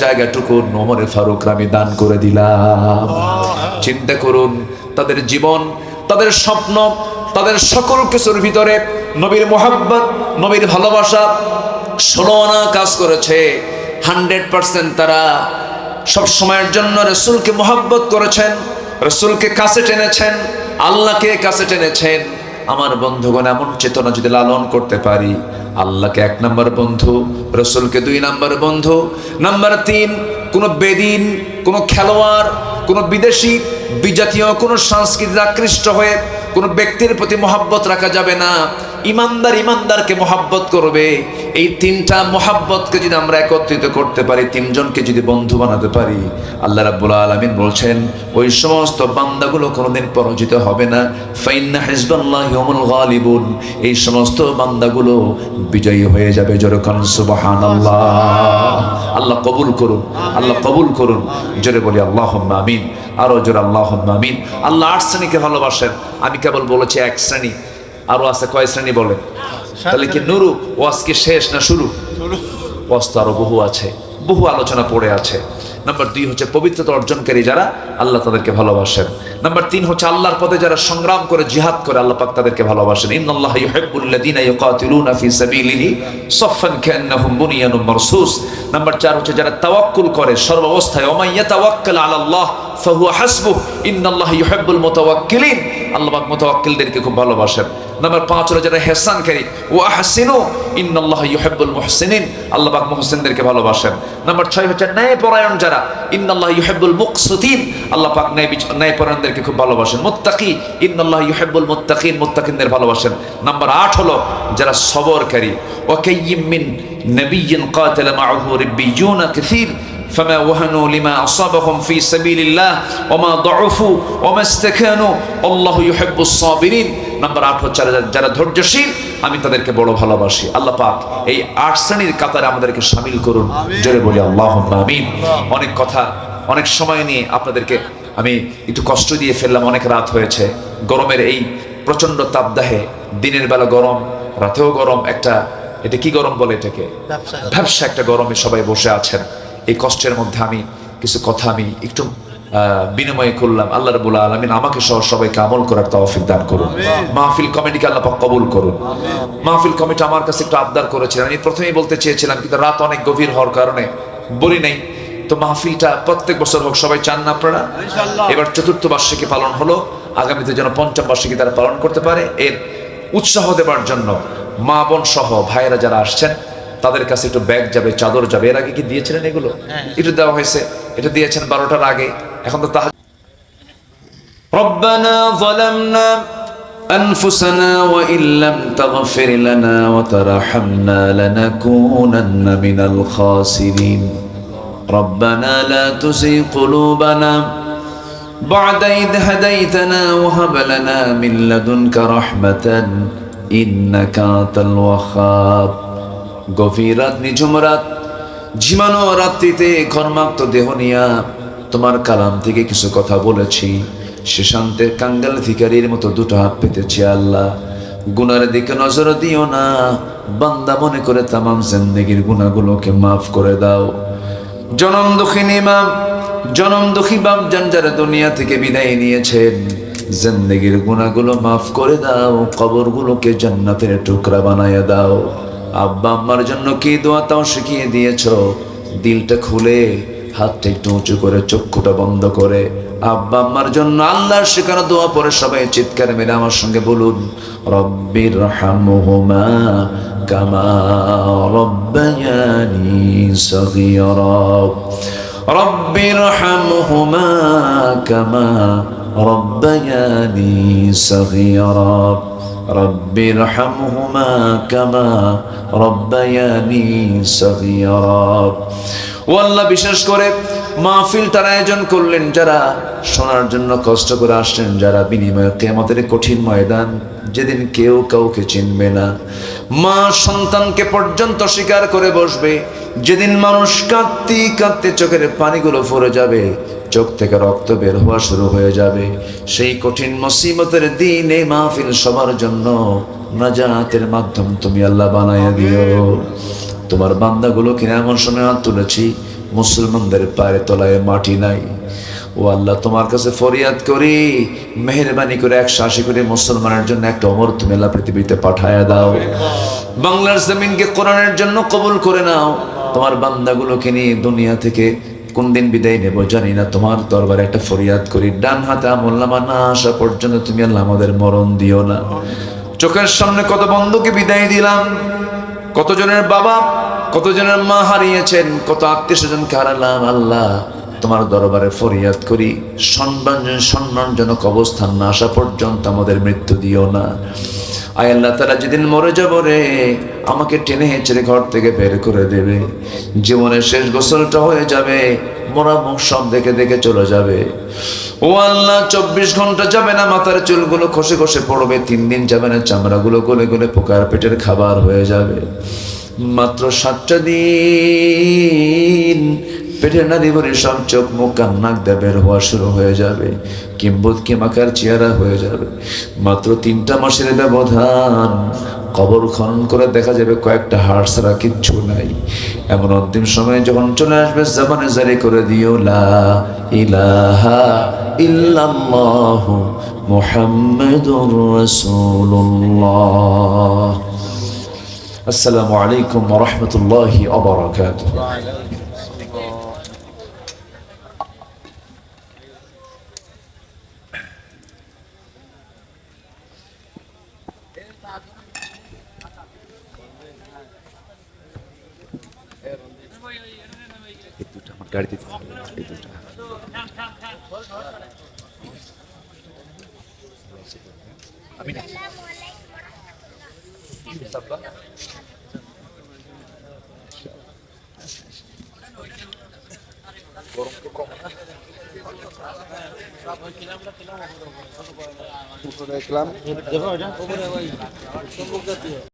জায়গাটুকু ওমরে ফারুককে আমি দান করে দিলাম। চিন্তা করুন, তাদের জীবন, তাদের স্বপ্ন, তাদের সকল কিছুর ভিতরে নবীর মোহাব্বত, নবীর ভালোবাসা 16 আনা কাজ করেছে। 100% তারা সব সময়ের জন্য রাসূলকে মোহাব্বত করেছেন, রাসূলকে কাছে টেনেছেন, আল্লাহকে কাছে টেনেছেন। আমার বন্ধুগণ, এমন চেতনা যদি লালন করতে পারি, আল্লাহকে 1 নম্বর বন্ধু, রাসূলকে 2 নম্বর বন্ধু, নাম্বার 3 কোনো বেদিন, কোনো খেলোয়াড়, কোনো বিদেশি, বিজাতীয় কোনো সংস্কৃতিতে আকৃষ্ট হয়ে কোনো ব্যক্তির প্রতি মহাব্বত রাখা যাবে না। ইমানদারকে মহাব্বত করবে। এই 3টা মহাব্বতকে যদি আমরা একত্রিত করতে পারি, 3 জনকে যদি বন্ধু বানাতে পারি, আল্লাহ রাব্বুল আলামিন বলছেন ওই সমস্ত বান্দাগুলো কোনোদিন পরাজিত হবে না। ফাইন্না হিজবাল্লাহি হুমুল গালিবুন, এই সমস্ত বান্দাগুলো বিজয়ী হয়ে যাবে। জোরে বলুন সুবহানাল্লাহ। আল্লাহ কবুল করুন, আল্লাহ কবুল করুন। জোরে বলি আল্লাহুম্মা আমিন, আরো জোরে আল্লাহুম্মা আমিন। আল্লাহ 8 শ্রেণীকে ভালোবাসেন, আমি কেবল বলেছি 1 শ্রেণী, আরো আছে কয় শ্রেণী বলে? তাহলে কি নুরু ওয়াজ কি শেষ না শুরু? ওয়াজ তো আরো বহু আছে, বহু আলোচনা পড়ে আছে। নাম্বার 2 হচ্ছে পবিত্রতা অর্জনকারী যারা, আল্লাহ তাদেরকে ভালোবাসেন। নাম্বার 3 হচ্ছে আল্লাহর পথে যারা সংগ্রাম করে, জিহাদ করে, আল্লাহ পাক তাদেরকে ভালোবাসেন। ইন্নাল্লাহা ইউহিব্বুল্লাযীনা ইউকাতিলুনা ফি সাবিলিহি সাফফান কান্নাহুম বুনিয়ানুম মারসুস। নাম্বার 4 হচ্ছে যারা তাওয়াক্কুল করে সর্বাবস্থায়, ওয়া মান ইয়াতাওয়াক্কাল আলাল্লাহ ফাহুয়া হাসবুহ ইন্নাল্লাহা ইউহিব্বুল মুতাওয়াক্কিলিন, আল্লাহ পাক মুতাওয়াক্কিলদেরকে খুব ভালোবাসেন। নাম্বার 5 হলো যারা ইহসানকারী, ওয়া আহসিনু ইন্নাল্লাহা ইউহিব্বুল মুহসিনিন, আল্লাহ পাক মুহসিনদেরকে ভালোবাসেন। নাম্বার 6 হচ্ছে ন্যায়পরায়ণ যারা, ইন্নাল্লাহা ইউহিব্বুল মুকসিতিন, আল্লাহ পাক ন্যায়পরায়ণদেরকে খুব ভালোবাসেন। মুত্তাকি, ইন্নাল্লাহা ইউহিব্বুল মুত্তাকিন, মুত্তাকিনদের ভালোবাসেন। নাম্বার 8 হলো যারা সবরকারী, ওয়া কাইয়্যিম মিন নাবিয়্যিন কাতালা মাআহু রিব্বিয়ুনা কাসীর فما وهنوا لما أصابهم في سبيل الله وما ضعفوا وما استكانوا والله يحب الصابرين। নাম্বার 8 হচ্ছে যারা ধৈর্যশীল, আমি তাদেরকে বড় ভালোবাসি। আল্লাহ পাক এই 8 শ্রেণীর কাতারে আমাদেরকে শামিল করুন। জোরে বলি আল্লাহুম্মা আমিন। অনেক কথা, অনেক সময় নিয়ে আপনাদেরকে আমি একটু কষ্ট দিয়ে ফেললাম। অনেক রাত হয়েছে, গরমের এই প্রচন্ড তাপদাহে, দিনের বেলা গরম, রাতেও গরম, এটা কি গরম বলে এটাকে? ব্যবসা একটা গরমে সবাই বসে আছেন। এই কষ্টের মধ্যে আমি কিছু কথা আমি একটু বিনিময় করলাম। আল্লাহ রাব্বুল আলামিন আমাকে সহ সবাইকে আমল করার তৌফিক দান করুন। মাহফিল কমিটিকে আল্লাহ পাক কবুল করুন। মাহফিল কমিটি আমার কাছে একটু আবদার করেছিলেন, আমি প্রথমেই বলতে চেয়েছিলাম, কিন্তু রাত অনেক গভীর হওয়ার কারণে বলি নাই। তো মাহফিলটা প্রত্যেক বছর হোক, সবাই চান না আপনারা? এবার 4র্থ বার্ষিকী পালন হলো, আগামীতে যেন 5ম বার্ষিকী তারা পালন করতে পারে, এর উৎসাহ দেবার জন্য মা বোন সহ ভাইয়েরা যারা আসছেন তাদের কাছে একটু ব্যাগ যাবে, চাদর যাবে। এর আগে কি দিয়েছিলেন এগুলো? একটু দেওয়া হয়েছে, এটা দিয়েছেন 12টার আগে। এখন তো রব্বানা যালামনা আনফুসানা ওয়া ইল্লাম তাগফির লানা ওয়া তারহামনা লানাকুনান্না মিনাল খাসিরিন। রব্বানা লা তুযিগ কুলুবানা বা'দা ইয হাদাইতানা ওয়া হাব লানা মিন লাদুনকা রাহমাতান ইন্নাকা আনতাল ওয়াহ্হাব। গভীর রাত, নিঝুম রাত, ঝিমানো রাত্রিতে ঘর্মাক্ত দেহ নিয়া তোমার কালাম থেকে কিছু কথা বলেছি। সে শান্তের কাঙ্গাল ভিখারীর মতো 2টো হাত পেতেছি। আল্লাহ, গুনার দিকে নজর দিও না, বান্দা মনে করে তামাম জিন্দেগির গুনাহগুলোকে মাফ করে দাও। জনম দুঃখিনী মা, জনম দুঃখী বাপ জান যারা দুনিয়া থেকে বিদায় নিয়েছেন, জিন্দেগির গুনাহগুলো মাফ করে দাও, কবরগুলোকে জান্নাতের টুকরা বানায়া দাও। আব্বা আম্মার জন্য কি দোয়া তাও শিখিয়ে দিয়েছো। দিলটা খুলে, হাতটা একটু উঁচু করে, চক্ষুটা বন্ধ করে আব্বা আম্মার জন্য আল্লাহর শেখানো দোয়া পড়ে সবাই চিৎকার মেরে আমার সঙ্গে বলুন, রব্বিরহামহুমা কামা রব্বায়ানি সগীরা, রব্বিরহামহুমা কামা রব্বায়ানি সগীরা, রব্বিরহামহুমা কামা রব্বায়ানি সগীরা। ও আল্লাহ, বিশেষ করে মাহফিলটার আয়োজন করলেন যারা শোনার জন্য কষ্ট করে আসলেন, যারা বিনিময়ে কিয়ামতের কঠিন ময়দান যেদিন কেউ কাউকে চিনবে না, মা সন্তানকে পর্যন্ত স্বীকার করে বসবে, যেদিন মানুষ কাঁদতে কাঁদতে চোখের পানিগুলো ফুরে যাবে, চোখ থেকে রক্ত বের হওয়া শুরু হয়ে যাবে, সেই কঠিন মুসিবতের দিন এই মাহফিল সবার জন্য নাজাতের মাধ্যম তুমি আল্লাহ বানায়া দিও। তোমার বান্দাগুলো কিনা এমন সময় হাত তুলেছি মুসলমানদের পায়ের তলায় মাটি নাই। ও আল্লাহ, তোমার কাছে ফরিয়াদ করি, মেহেরবানি করে 180 কোটি মুসলমানের জন্য একটা ওমর তুমি আল্লাহ পৃথিবীতে পাঠায়া দাও। বাংলার জমিনকে কোরআনের জন্য কবুল করে নাও। তোমার বান্দাগুলোকে নিয়ে দুনিয়া থেকে কোন দিন বিদায় নেব জানি না, তোমার দরবারে একটা ফরিয়াদ করি, ডান হাতে আমলনামা না আসা পর্যন্ত তুমি আল্লাহ আমাদের মরণ দিও না। চোখের সামনে কত বন্ধুকে বিদায় দিলাম, কতজনের বাবা কতজনের মা হারিয়েছেন, কত আত্মীয় স্বজনকে হারালাম। আল্লাহ, তোমার দরবারে ফরিয়াদ করি, সম্মানজনক অবস্থান না আসা পর্যন্ত আমাদের মৃত্যু দিও না। আয় আল্লাহ, তারা যেদিন মরে যাব রে, আমাকে টেনে হেঁচড়ে ঘর থেকে বের করে দেবে, জীবনের শেষ গোসলটা হয়ে যাবে, মরা মুখ সব দেখে দেখে চলে যাবে। ও আল্লাহ, 24 ঘন্টা যাবে না মাথার চুলগুলো খসে খসে পড়বে, 3 দিন যাবে না চামড়াগুলো গলে গলে পোকার পেটের খাবার হয়ে যাবে। মাত্র 7টা দিন পেটের নারী ভরে সব চোখ মুখ কান নাক দিয়ে বের হওয়া শুরু হয়ে যাবে, কিম্বুত কিমাকার চেহারা হয়ে যাবে। মাত্র 3টা মাসের ব্যবধান, কবর খনন করে দেখা যাবে কয়েকটা হাড় ছাড়া কিচ্ছু নাই। এমন অন্তিম সময় যখন চলে আসবে, জামানে জারি করে দিও লা ইলাহা ইল্লাল্লাহু মুহাম্মাদুর রাসূলুল্লাহ। আসসালামু আলাইকুম ওয়া রাহমাতুল্লাহি ওয়া বারাকাতুহু। এই দুটো আমার গাড়িতে এই দুটো আমি না গরম তো কম না দেখলাম